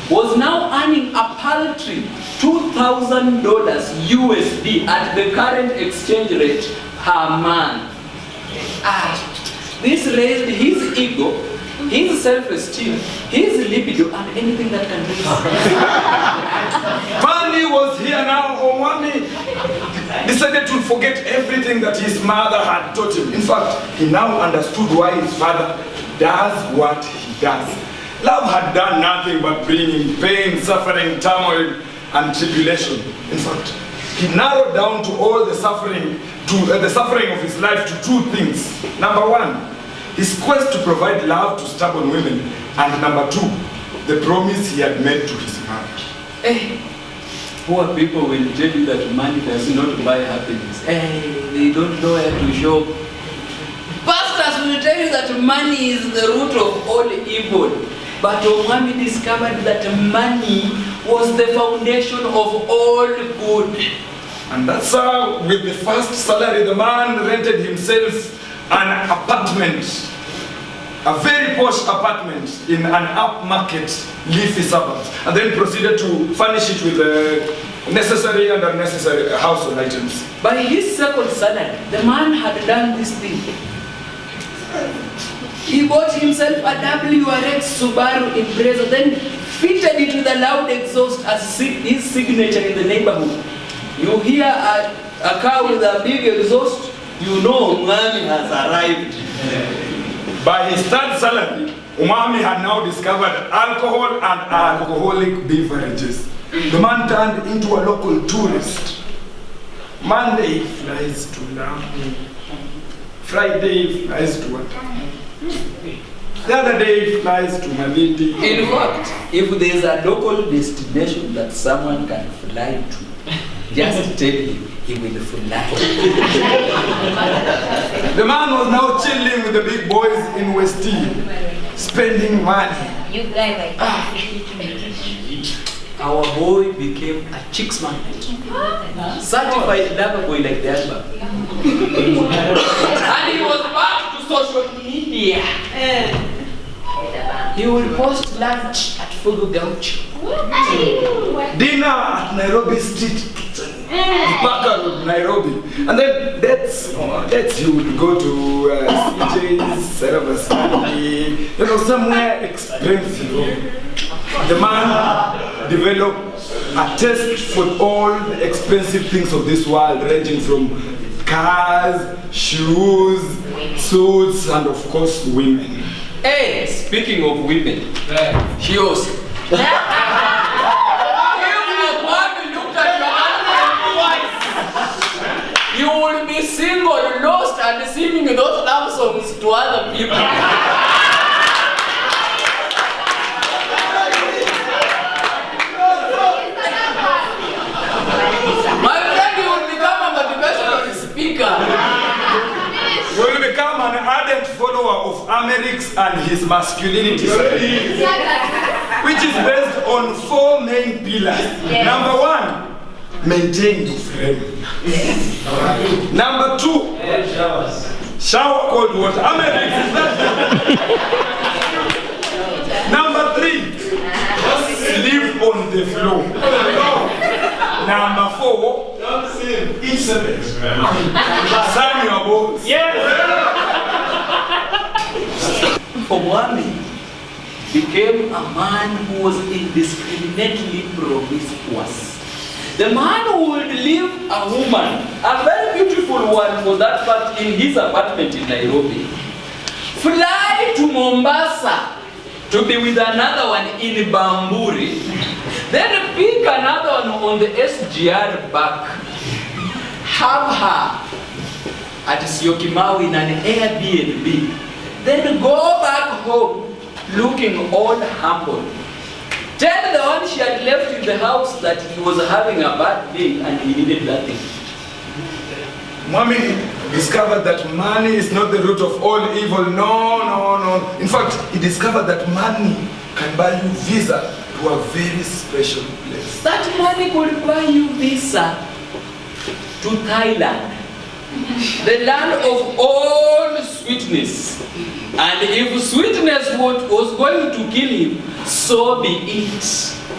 B: was now earning a paltry $2,000 USD at the current exchange rate per month. This raised his ego, his self-esteem, his libido, and anything that can raise.
A: Money was here now. Omwami decided to forget everything that his mother had taught him. In fact, he now understood why his father does what he does. Love had done nothing but bring him pain, suffering, turmoil, and tribulation. In fact, he narrowed down to all the suffering, the suffering of his life to two things. Number one, his quest to provide love to stubborn women, and number two, the promise he had made to his mother.
B: Hey, poor people will tell you that money does not buy happiness. Hey, they don't know where to shop. Pastors will tell you that money is the root of all evil. But Omwami discovered that money was the foundation of all good.
A: And that's how, with the first salary, the man rented himself an apartment a very posh apartment in an upmarket leafy suburb, and then proceeded to furnish it with necessary and unnecessary household items.
B: By his second salary, the man had done this thing. He bought himself a WRX Subaru Impreza, then fitted it with a loud exhaust as his signature in the neighborhood. You hear a car with a big exhaust, you know Umwami has arrived.
A: By his third salary, Umwami had now discovered alcohol and alcoholic beverages. The man turned into a local tourist. Monday he flies to Lamu. Friday he flies to Watamu. The other day he flies to Malindi.
B: In fact, if there is a local destination that someone can fly to, just tell him he will fly.
A: The man was now chilling with the big boys in West End, spending money.
D: You guys
B: Our boy became a chicks man. Certified lover boy like the album. And he was back to social media. He will post lunch at Fugu Gaucho.
A: Dinner at Nairobi Street Kitchen. Mpaka Road, Nairobi. And then that's he would go to CJ's, Saravasani, you know, somewhere expensive. The man developed a taste for all the expensive things of this world, ranging from cars, shoes, suits, and of course women.
B: Hey, speaking of women, she also. If a woman looked at your husband twice, you will be single, lost, and singing those love songs to other people. My friend, you will become a motivational speaker.
A: You will become an ardent follower of Amerix and his masculinity study, which is based on 4 main pillars. Number 1, maintain your frame. Number 2, shower cold water. Amerix is that. Number 3, sleep on the floor. Number 4, incident. Sign your bones.
B: Omwami became a man who was indiscriminately promiscuous. The man who would leave a woman, a very beautiful one for that fact, in his apartment in Nairobi, fly to Mombasa to be with another one in Bamburi, then pick another one on the SGR back, have her at Syokimau in an Airbnb, then go back home looking all humble. Tell the one she had left in the house that he was having a bad day and he needed nothing.
A: Mommy discovered that money is not the root of all evil. No. In fact, he discovered that money can buy you visa to a very special place.
B: That money could buy you visa to Thailand, the land of all sweetness. And if sweetness was going to kill him, so be it.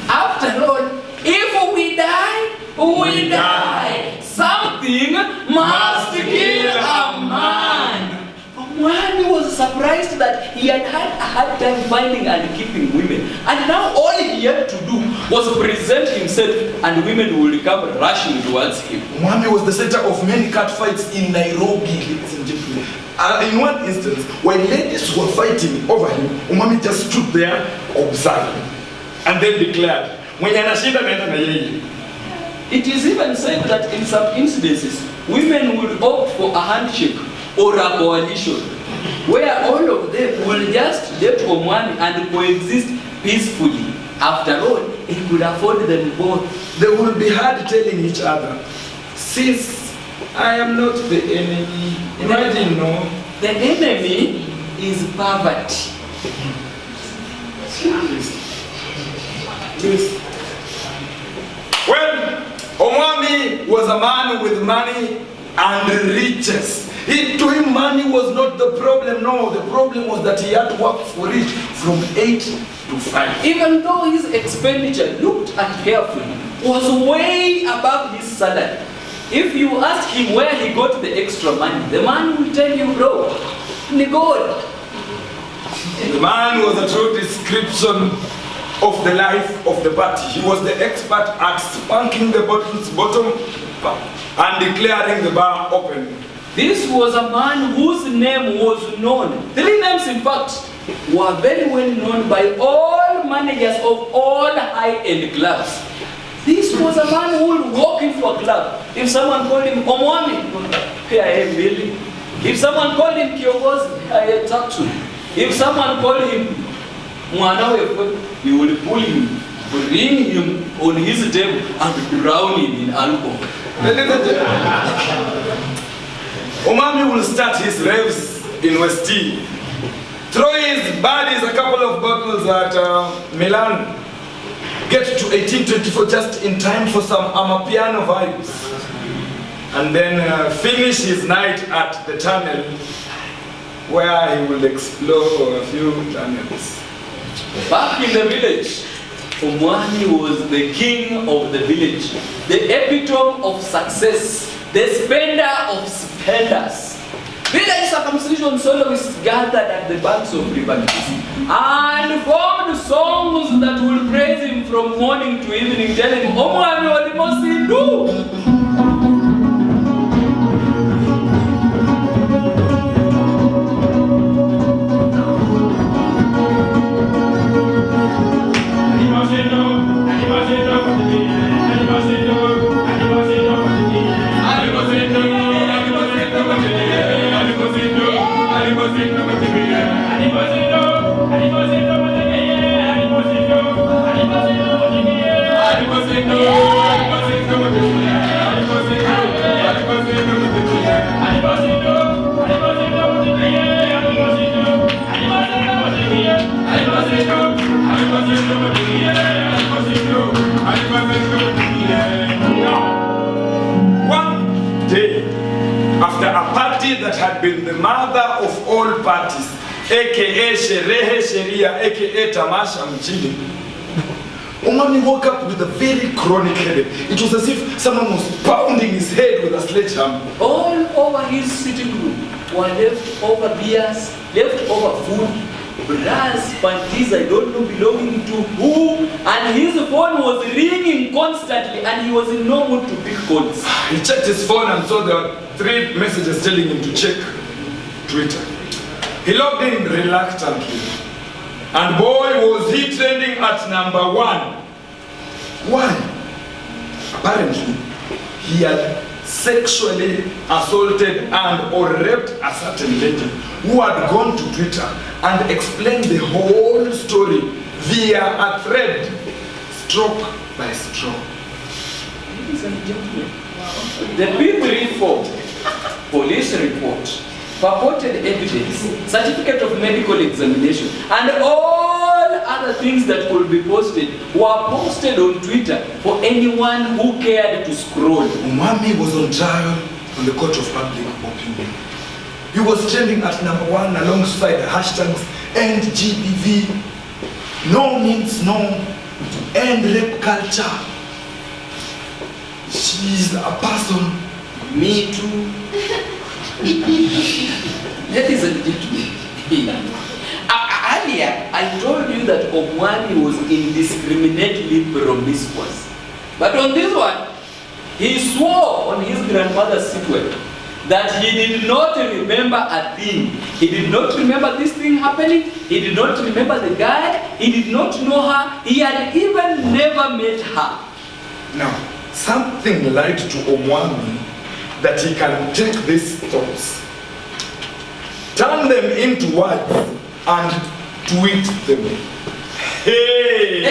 B: After all, if we die, we die. Something must kill a man. Omwami was surprised that he had had a hard time finding and keeping women. And now all he had to do was present himself and women would come rushing towards him.
A: Omwami was the center of many cat fights in Nairobi, ladies and gentlemen. In one instance, when ladies were fighting over him, Omwami just stood there observing and then declared,
B: it is even said that in some incidences, women would opt for a handshake or a coalition, where all of them will just let Omwami and coexist peacefully. After all, he could afford them both.
A: They will be hard telling each other, sis, I am not the enemy. Imagine, no?
B: The enemy is poverty.
A: Well, Omwami was a man with money and riches. To him, money was not the problem. No, the problem was that he had to work for it from 8 to 5.
B: Even though his expenditure, looked at carefully, was way above his salary. If you ask him where he got the extra money, the man will tell you, bro, God.
A: The man was a true description of the life of the party. He was the expert at spanking the bottle's bottom and declaring the bar open.
B: This was a man whose name was known. 3 names, in fact, were very well known by all managers of all high-end clubs. This was a man who would walk into a club. If someone called him Omwami, here I am Billy. If someone called him Kiogozi, I am Tatu. If someone called him Mwanawe, you would pull him, bring him on his table and drown him in alcohol.
A: Omwami will start his revs in West T. Throw his buddies a couple of bottles at Milan. Get to 1824 just in time for some Amapiano vibes. And then finish his night at the tunnel where he will explore a few tunnels.
B: Back in the village, Omwami was the king of the village, the epitome of success, the spender of spenders. Village circumcision soloists gathered at the banks of River and formed songs that would praise him from morning to evening, telling him, Omwami what he must do.
A: One day, after a party that had been the mother of all parties, aka Sherehe Sheria, aka Tamasha Mjini, Omwami woke up with a very chronic headache. It was as if someone was pounding his head with a sledgehammer.
B: All over his sitting room were left over beers, left over food, brass panties, I don't know belonging to who, and his phone was ringing constantly and he was in no mood to pick calls.
A: He checked his phone and saw there were 3 messages telling him to check Twitter. He logged in reluctantly, and boy was he trending at number 1. Why? Apparently, he had sexually assaulted and or raped a certain lady who had gone to Twitter and explained the whole story via a thread, stroke by stroke.
B: Ladies and gentlemen, the P34 police report, purported evidence, certificate of medical examination, and all other things that could be posted were posted on Twitter for anyone who cared to scroll.
A: Omwami was on trial on the court of public opinion. He was trending at number 1 alongside the hashtags EndGBV, No Means No, End Rape Culture. She's a person.
B: Me too. Ladies and gentlemen, earlier I told you that Omwami was indiscriminately promiscuous. But on this one, he swore on his grandmother's seatwell that he did not remember a thing. He did not remember this thing happening. He did not remember the guy. He did not know her. He had even never met her.
A: Now, something lied to Omwami that he can take these thoughts, turn them into words, and tweet them. Hey!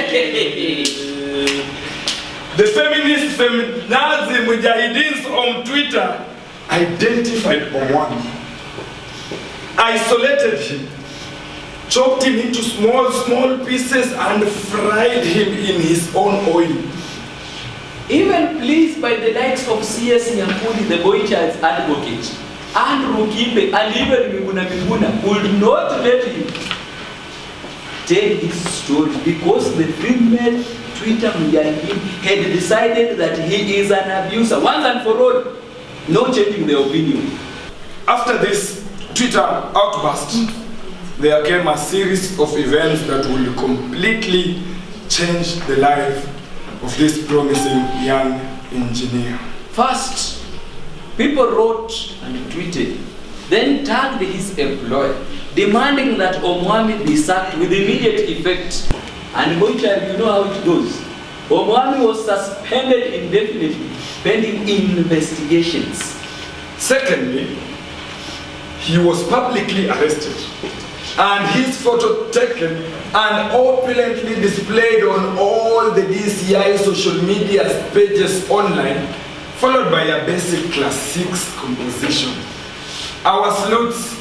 A: The feminist feminazi mujahidins on Twitter identified Omwami, isolated him, chopped him into small pieces, and fried him in his own oil.
B: Even pleased by the likes of C.S. Nyakuni, the boy child's advocate, Andrew Kimbe, and even Miguna Miguna would not let him tell his story because the female Twitter media had decided that he is an abuser. Once and for all, no changing their opinion.
A: After this Twitter outburst, there came a series of events that will completely change the life of this promising young engineer.
B: First, people wrote and tweeted, then tagged his employer, demanding that Omwami be sacked with immediate effect. And Boychai, you know how it goes. Omwami was suspended indefinitely, pending investigations.
A: Secondly, he was publicly arrested and his photo taken and opulently displayed on all the DCI social media pages online, followed by a basic class 6 composition. Our sleuths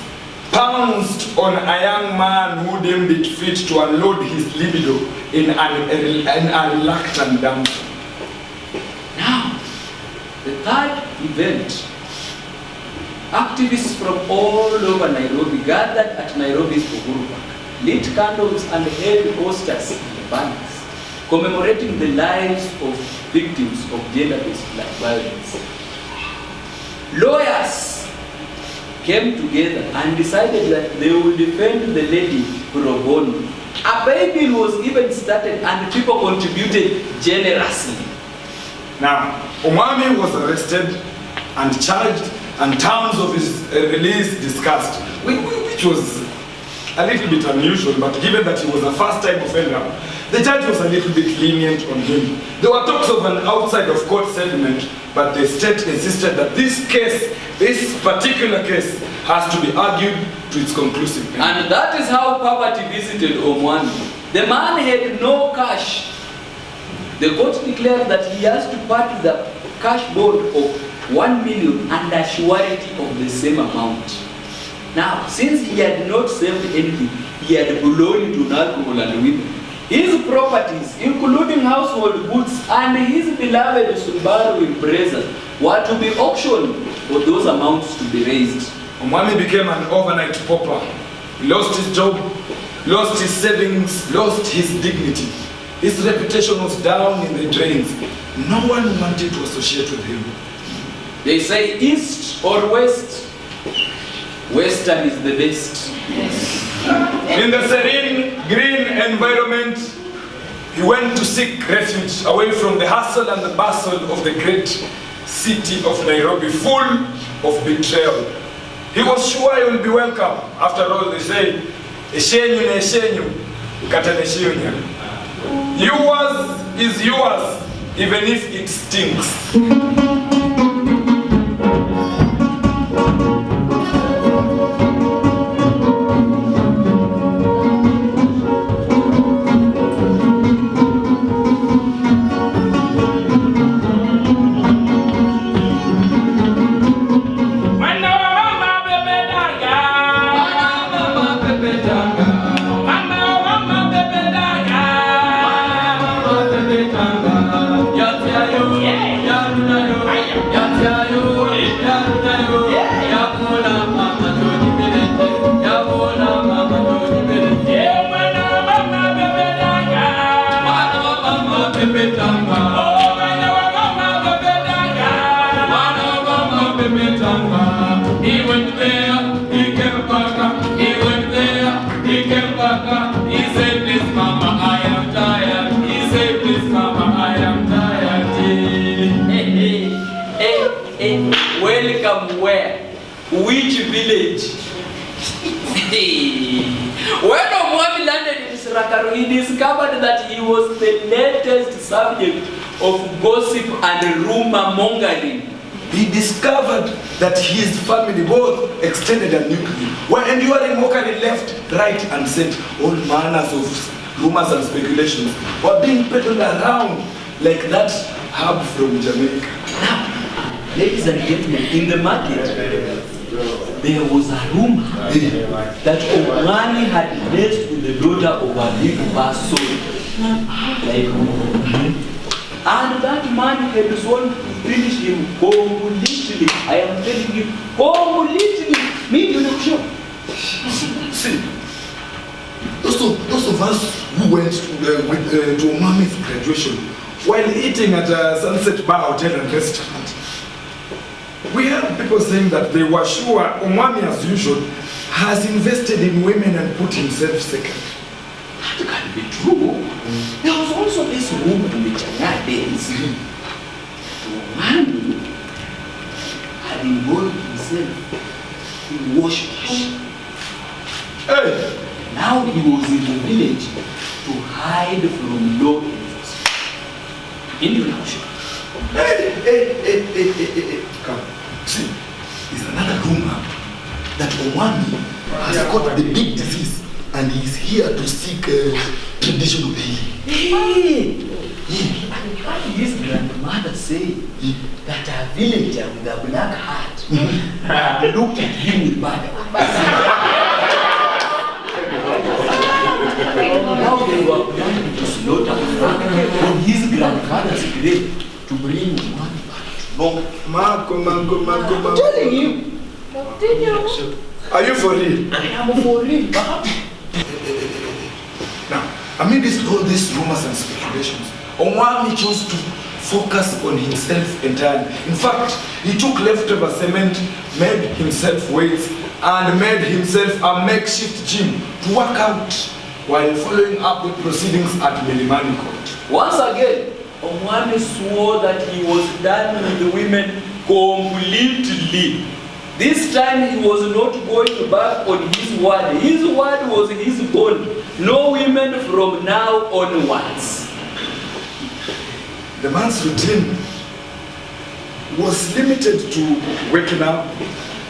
A: pounced on a young man who deemed it fit to unload his libido in a reluctant dancer.
B: Now, the third event, activists from all over Nairobi gathered at Nairobi's Uhuru Park, lit candles and held posters and banners commemorating the lives of victims of gender-based violence. Lawyers came together and decided that they would defend the lady pro bono. A bill was even started and people contributed generously.
A: Now, Omwami was arrested and charged and terms of his release discussed, which was a little bit unusual, but given that he was a first-time offender, the judge was a little bit lenient on him. There were talks of an outside-of-court settlement, but the state insisted that this case, this particular case, has to be argued to its conclusive end.
B: And that is how poverty visited Omwami. The man had no cash. The court declared that he has to part the cash bond of 1 million and a surety of the same amount. Now, since he had not saved anything, he had blown into alcohol and women. His properties, including household goods and his beloved Subaru Impreza, were to be auctioned for those amounts to be raised.
A: Omwami became an overnight pauper. He lost his job, lost his savings, lost his dignity. His reputation was down in the drains. No one wanted to associate with him.
B: They say east or west, western is the best.
A: In the serene, green environment, he went to seek refuge away from the hustle and the bustle of the great city of Nairobi, full of betrayal. He was sure he will be welcome. After all, they say, "Eshenyu na eshenyu, kata neshiunya." Yours is yours, even if it stinks.
B: Welcome where? Which village? When Omwami landed in Sirakaro, he discovered that he was the latest subject of gossip and rumor mongering.
A: He discovered that his family, both extended and nuclear, were enduring mockery left, right, and center. All manners of rumors and speculations were being peddled around like that herb from Jamaica.
B: Now, ladies and gentlemen, in the market, there was a rumor that Omwami had messed with the daughter of a big person. Like, And that man had sworn to finish him completely. I am telling you, completely. Me, you know, sure.
A: See, those of us who went to Omami's graduation while eating at a Sunset Bar Hotel and Restaurant, we heard people saying that they were sure Omami, as usual, has invested in women and put himself second.
B: That can be true. There was also this woman in the China days. Omami had involved himself in wash.
A: Hey!
B: Now he was in the village to hide from law enforcement. Indian Ocean.
A: Hey. Come. See, there's another rumor that Omami has got the big disease and he's here to seek traditional healing.
B: His grandmother said that a villager with a black hat looked at him with bad eyes. Now they were planning to slaughter on his grandfather's grave to bring money back to Bongo.
A: Marco.
B: I'm telling you.
A: Are you for real?
B: I am for real.
A: Now, amidst all these rumors and speculations, Omami chose to focus on himself entirely. In fact, he took leftover cement, made himself weights, and made himself a makeshift gym to work out while following up with proceedings at Milimani Court.
B: Once again, Omami swore that he was done with the women completely. This time he was not going back on his word. His word was his bond. No women from now onwards.
A: The man's routine was limited to waking up,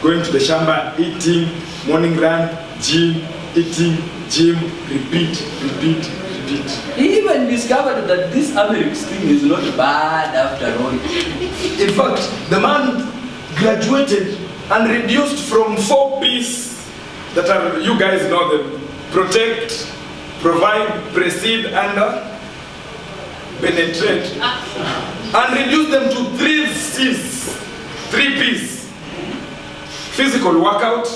A: going to the shamba, eating, morning run, gym, eating, gym, repeat.
B: He even discovered that this Amerix thing is not bad after all.
A: In fact, the man graduated and reduced from 4 P's that are, you guys know them: protect, provide, precede, and penetrate, and reduced them to 3 C's, 3 P's: physical workout,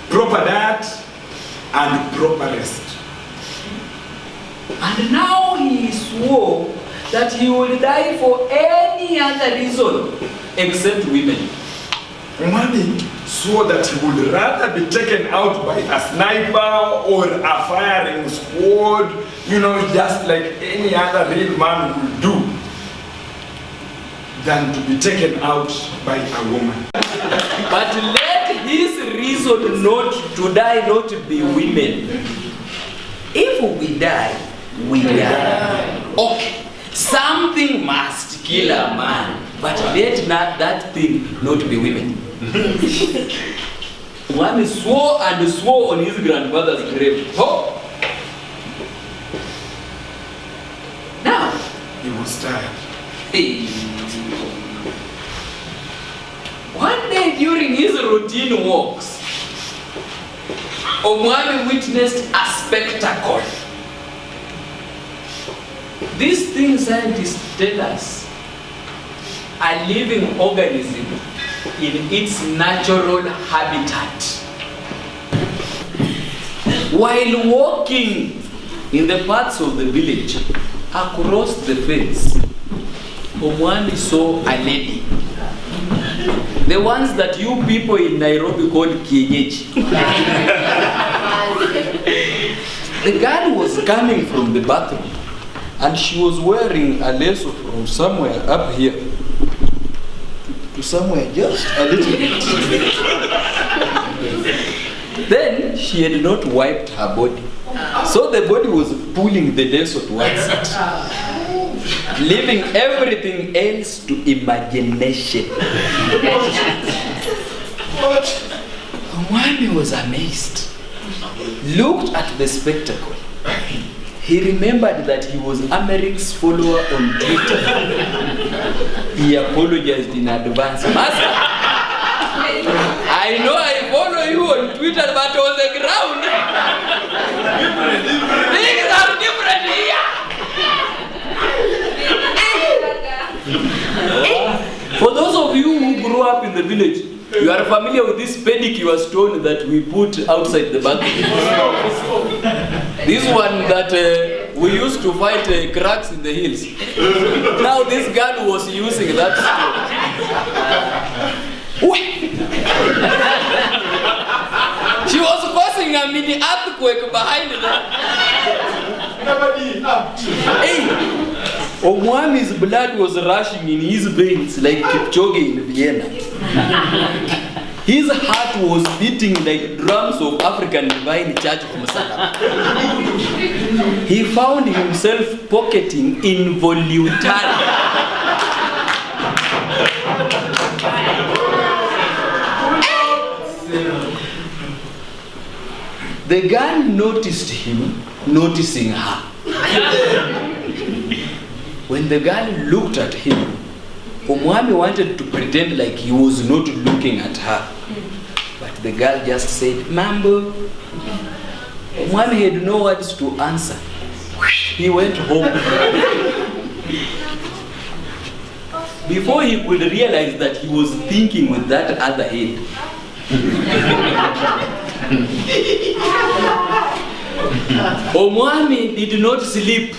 A: proper diet, and proper rest.
B: And now he swore that he will die for any other reason except women.
A: Omami swore that he would rather be taken out by a sniper or a firing squad, you know, just like any other real man would do, than to be taken out by a woman.
B: But let his reason not to die not be women. If we die, we die. Okay, something must kill a man, but let not that thing not be women. One swore and swore on his grandfather's grave. Oh. Now
A: He was tired.
B: hey. One day during his routine walks, Omami witnessed a spectacle. These things scientists tell us a living organism in its natural habitat. While walking in the parts of the village across the fence, Omami saw a lady. The ones that you people in Nairobi call kienyeji. The girl was coming from the bathroom and she was wearing a lace from somewhere up here to somewhere just a little bit. Then she had not wiped her body. So the body was pulling the lace towards it, leaving everything else to imagination. Omami was amazed, looked at the spectacle. He remembered that he was Americ's follower on Twitter. He apologized in advance. Master, I know I follow you on Twitter, but on the ground, things are different here. the village. You are familiar with this pedicure stone that we put outside the back. This one that we used to fight cracks in the hills. Now this girl was using that stone. She was causing a mini earthquake behind her. Hey, Omwami's blood was rushing in his veins like Kipchoge in Vienna. His heart was beating like drums of African Divine Church of Msalaba. He found himself pocketing involuntarily. The girl noticed him noticing her. When the girl looked at him, Omwami wanted to pretend like he was not looking at her. But the girl just said, Mambo. Omwami had no words to answer. He went home. Before he could realize that he was thinking with that other head, Omwami did not sleep.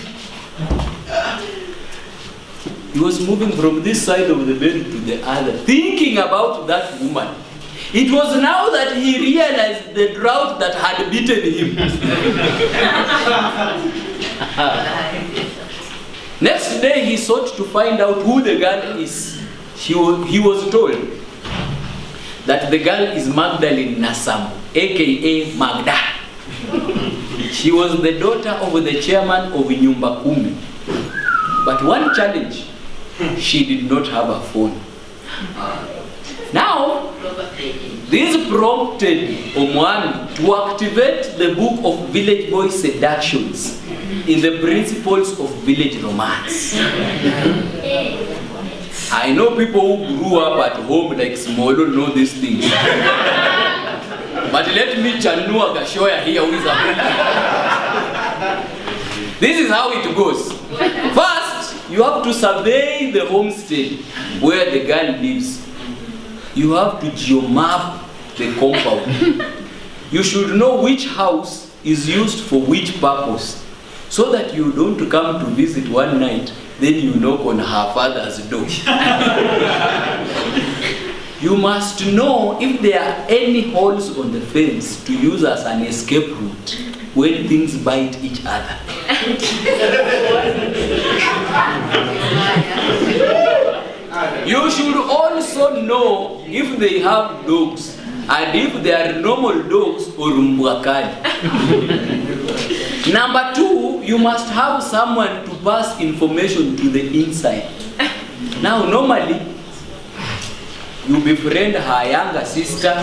B: He was moving from this side of the bed to the other, thinking about that woman. It was now that he realized the drought that had beaten him. Next day, he sought to find out who the girl is. He was told that the girl is Magdalene Nassam, aka Magda. She was the daughter of the chairman of Nyumba Kumi. But one challenge, she did not have a phone. Now, this prompted Omwami to activate the book of Village Boy Seductions in the principles of village romance. I know people who grew up at home like Smolo know these things. But let me chanua Gashoya here who is a This is how it goes. First, you have to survey the homestead where the girl lives. You have to geomap the compound. You should know which house is used for which purpose, so that you don't come to visit one night, then you knock on her father's door. You must know if there are any holes on the fence to use as an escape route when things bite each other. You should also know if they have dogs and if they are normal dogs or mbwakali. Number two, you must have someone to pass information to the inside. Now, normally, you befriend her younger sister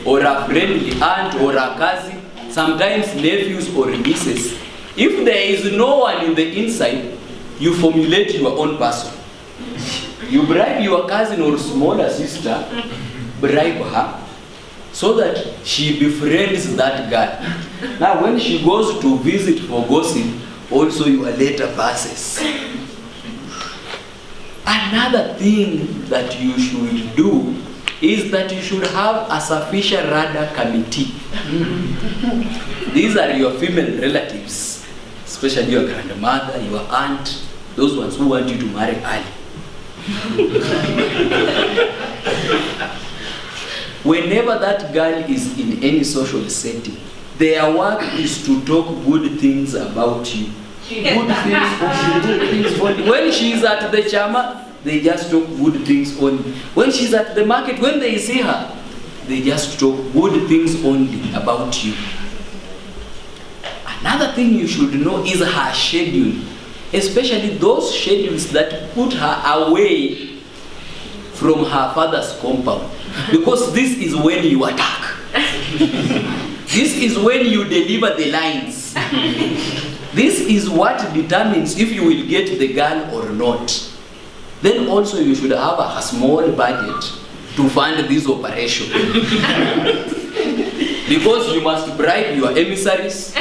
B: or a friendly aunt or a cousin, sometimes nephews or nieces. If there is no one in the inside, you formulate your own person. You bribe your cousin or smaller sister, bribe her, so that she befriends that girl. Now when she goes to visit for gossip, also your letter passes. Another thing that you should do is that you should have a sufficient radar committee. These are your female relatives, especially your grandmother, your aunt, those ones who want you to marry early. Whenever that girl is in any social setting, their work is to talk good things about you. Good things only. When she is at the chama, they just talk good things only. When she's at the market, when they see her, they just talk good things only about you. Another thing you should know is her schedule, especially those schedules that put her away from her father's compound. Because this is when you attack. This is when you deliver the lines. This is what determines if you will get the girl or not. Then also you should have a small budget to fund this operation. Because you must bribe your emissaries,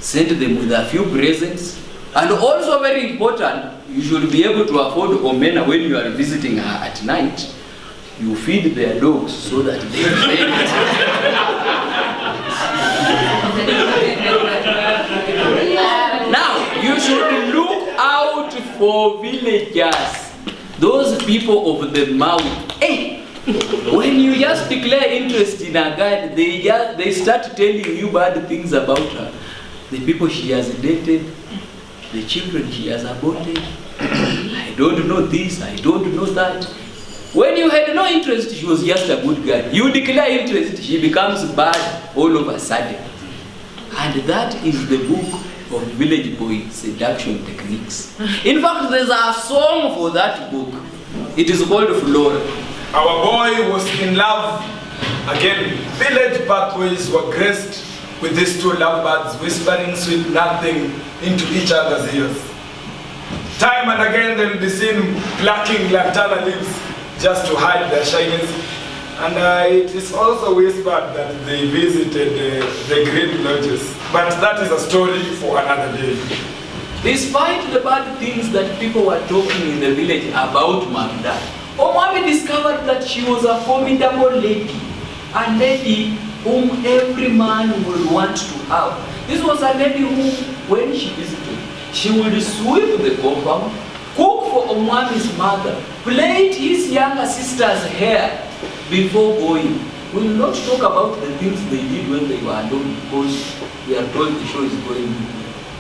B: send them with a few presents, and also very important, you should be able to afford omena when you are visiting her at night. you feed their dogs so that they train it. Now, you should look out for villagers, those people of the mouth. Hey, when you just declare interest in a girl, they start telling you bad things about her. The people she has dated, the children she has aborted. I don't know this, I don't know that. When you had no interest, she was just a good girl. You declare interest, she becomes bad all of a sudden. And that is the book of Village Boy Seduction Techniques. In fact, there's a song for that book. It is called Flora.
A: Our boy was in love. Again, village pathways were graced with these two lovebirds whispering sweet nothing into each other's ears. Time and again they'll be seen plucking lantana leaves just to hide their shyness. And it is also whispered that they visited the green lodges. But that is a story for another day.
B: Despite the bad things that people were talking in the village about Magda, Omwami discovered that she was a formidable lady, a lady whom every man would want to have. This was a lady who, when she visited, she would sweep the compound, cook for Omwami's mother, plait his younger sister's hair before going. We will not talk about the things they did when they were alone, because we are told the show is going,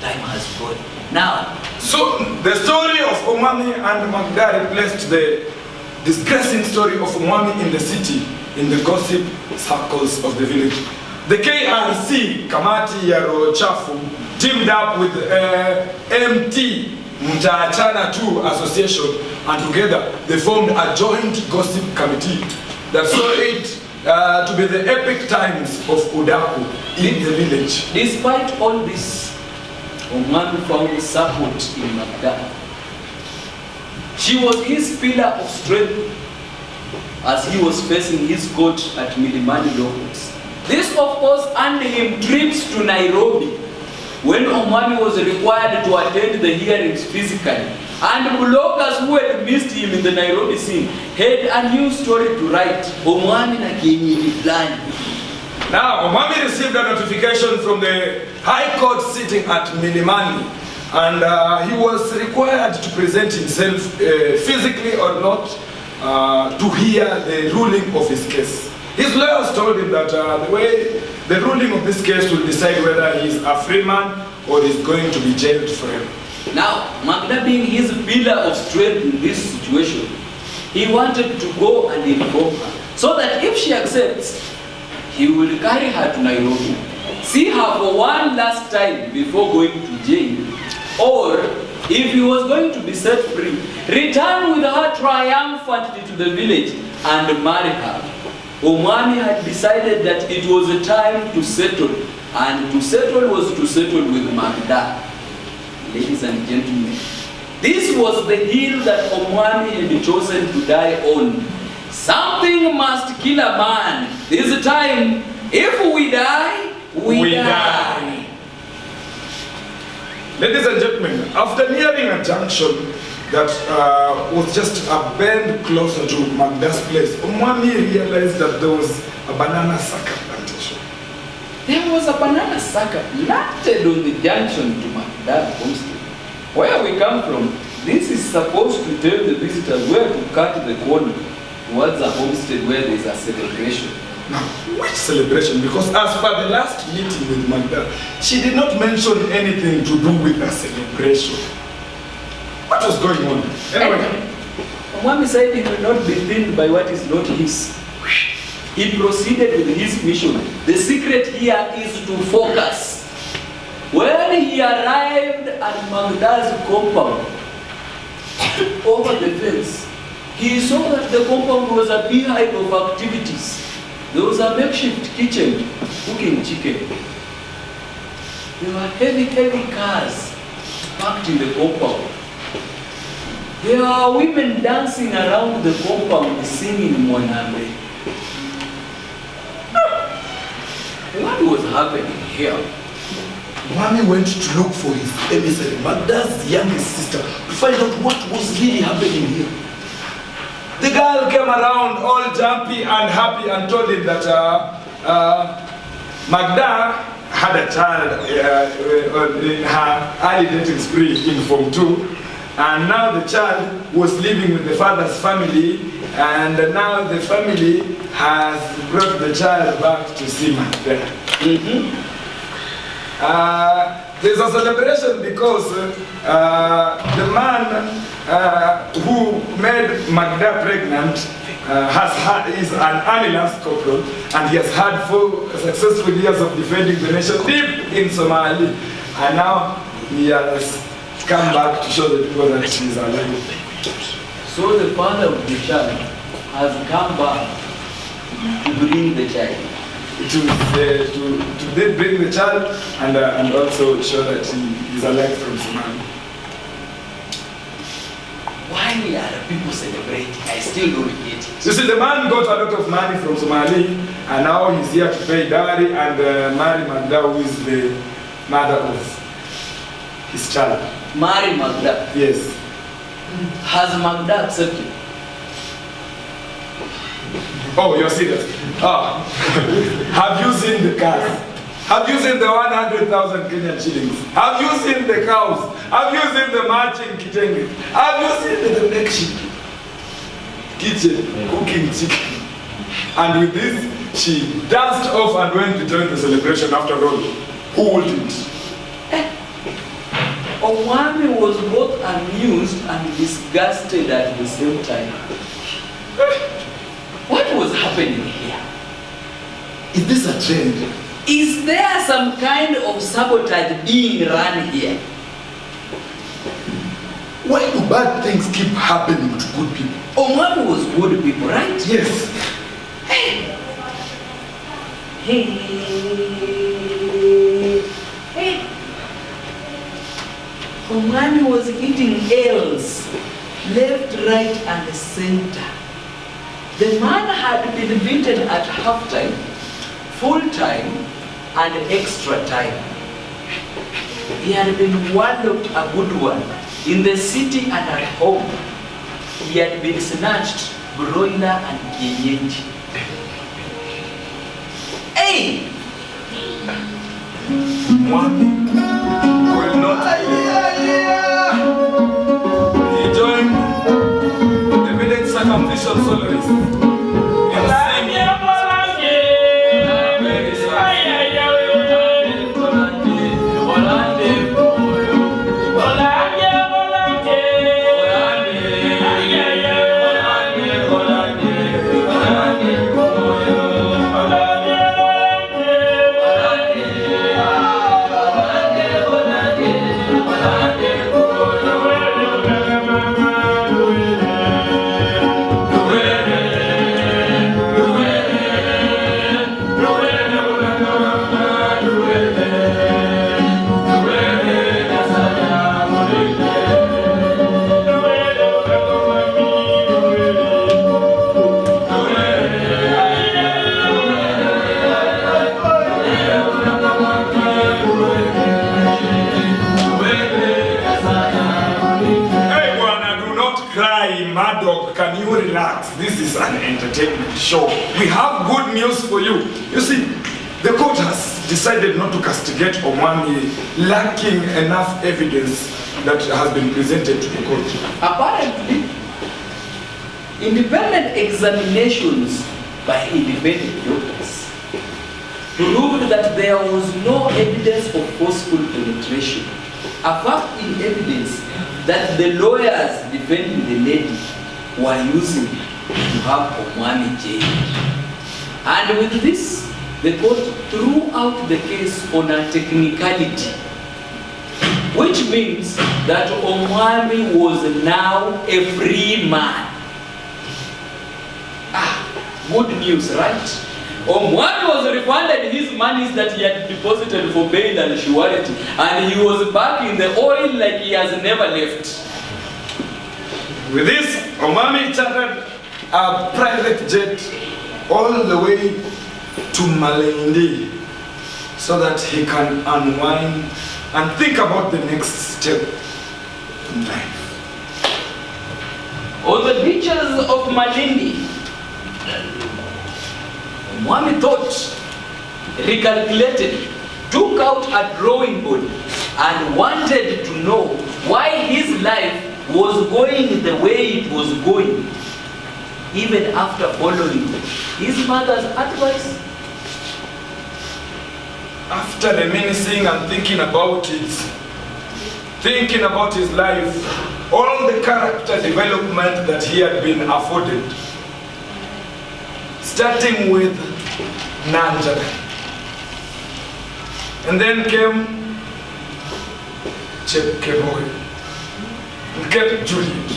B: time has gone. Now,
A: so the story of Omwami and Magda replaced the disgracing story of Omwami in the city, in the gossip circles of the village. The KRC, Kamati ya Roho Chafu, teamed up with MT, Mtaachana 2 Association, and together they formed a joint gossip committee that saw it to be the epic times of Udaku in the village.
B: Despite all this, Omwami found support in Magda. She was his pillar of strength as he was facing his court at Milimani Locals. This, of course, earned him trips to Nairobi when Omwami was required to attend the hearings physically. And bloggers who had missed him in the Nairobi scene had a new story to write. Omwami na kienyeji fulani.
A: Now, Omwami received a notification from the High Court sitting at Milimani, and he was required to present himself physically or not to hear the ruling of his case. His lawyers told him that the ruling of this case will decide whether he is a free man or is going to be jailed forever.
B: Now, Magda being his pillar of strength in this situation, he wanted to go and inform her, so that if she accepts, he will carry her to Nairobi, see her for one last time before going to jail, or if he was going to be set free, return with her triumphantly to the village and marry her. Omwami had decided that it was a time to settle, and to settle was to settle with Magda. Ladies and gentlemen, this was the hill that Omwami had chosen to die on. Something must kill a man. This time, if we die, we die.
A: Ladies and gentlemen, after nearing a junction that was just a bend closer to Magda's place, Omwami realized that there was a banana sucker plantation.
B: There was a banana sucker planted on the junction to Magda's homestead. Where we come from, this is supposed to tell the visitors where to cut the corner towards a homestead where there is a celebration.
A: Now, which celebration? Because as per the last meeting with Magda, she did not mention anything to do with a celebration. What was going on? Anyway,
B: Omwami said he will not be thinned by what is not his. He proceeded with his mission. The secret here is to focus. When he arrived at Magda's compound, over the fence, he saw that the compound was a beehive of activities. There was a makeshift kitchen cooking chicken. There were heavy cars parked in the compound. There are women dancing around the compound singing Mwanambe. What was happening here?
A: Omwami went to look for his emissary, Magda's youngest sister, to find out what was really happening here. The girl came around all jumpy and happy and told him that Magda had a child in her early dating spree in Form 2, and now the child was living with the father's family, and now the family has brought the child back to Sima there. There's a celebration because the man who made Magda pregnant is an Army Lance Corporal, and he has had 4 successful years of defending the nation deep in Somalia, and now he has come back to show the people that he is alive.
B: So the father of the child has come back to bring the child. To bring the child and also show that he is alive from Somalia. Why are people celebrating? I still don't get it.
A: You see, the man got a lot of money from Somalia, and now he's here to pay dowry and marry Magda, who is the mother of his child.
B: Marry Magda?
A: Yes.
B: Has Magda accepted?
A: Oh, you're serious? Ah. Have you seen the cars? Have you seen the 100,000 Kenyan shillings? Have you seen the cows? Have you seen the marching kitchen? Have you seen the neck kitchen cooking chicken? And with this, she danced off and went to join the celebration after all. Who wouldn't?
B: Omwami was both amused and disgusted at the same time. What was happening here?
A: Is this a trend?
B: Is there some kind of sabotage being run here?
A: Why do bad things keep happening to good people?
B: Omwami was good people, right?
A: Yes.
B: Hey. Omwami was eating L's, left, right, and center. The man had been beaten at half-time, full-time, and extra time. He had been walloped a good one in the city and at home. He had been snatched, broiler and kienyeji. Hey!
A: One will not he joined the village circumcision soloist. Can you relax? This is an entertainment show. We have good news for you. You see, the court has decided not to castigate Omwami, lacking enough evidence that has been presented to the court.
B: Apparently, independent examinations by independent doctors proved that there was no evidence of forceful penetration. A fact in evidence that the lawyers defending the lady were using to have Omwami jailed. And with this, the court threw out the case on a technicality, which means that Omwami was now a free man. Good news, right? Omwami was refunded his monies that he had deposited for bail and surety, and he was back in the oil like he has never left.
A: With this, Omwami chartered a private jet all the way to Malindi so that he can unwind and think about the next step in life.
B: On the beaches of Malindi, Mwami thought, recalculated, took out a drawing board and wanted to know why his life was going the way it was going, even after following his mother's advice.
A: After reminiscing and thinking about it, thinking about his life, all the character development that he had been afforded, starting with Nanja, and then came Chepkeboy, and came Juliet,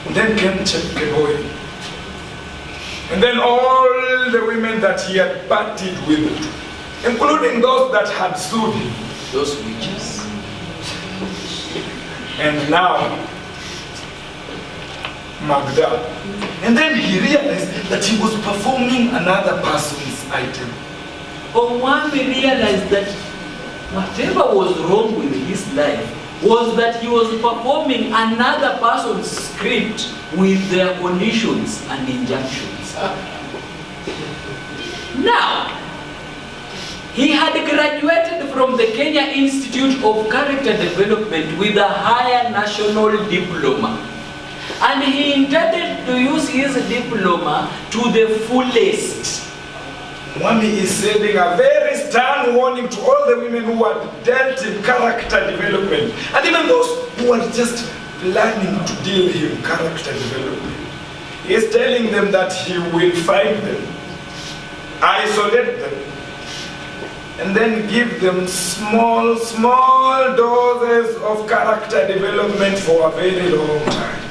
A: and then came Chepkeboy, and then all the women that he had partied with, including those that had sued him.
B: Those witches.
A: And now, Magda. And then he realized that he was performing another person's item.
B: Omwami realized that whatever was wrong with his life was that he was performing another person's script with their conditions and injunctions. Now, he had graduated from the Kenya Institute of Character Development with a higher national diploma. And he intended to use his diploma to the fullest.
A: Mwami is sending a very stern warning to all the women who had dealt in character development, and even those who were just planning to deal in character development. He is telling them that he will find them, isolate them, and then give them small doses of character development for a very long time.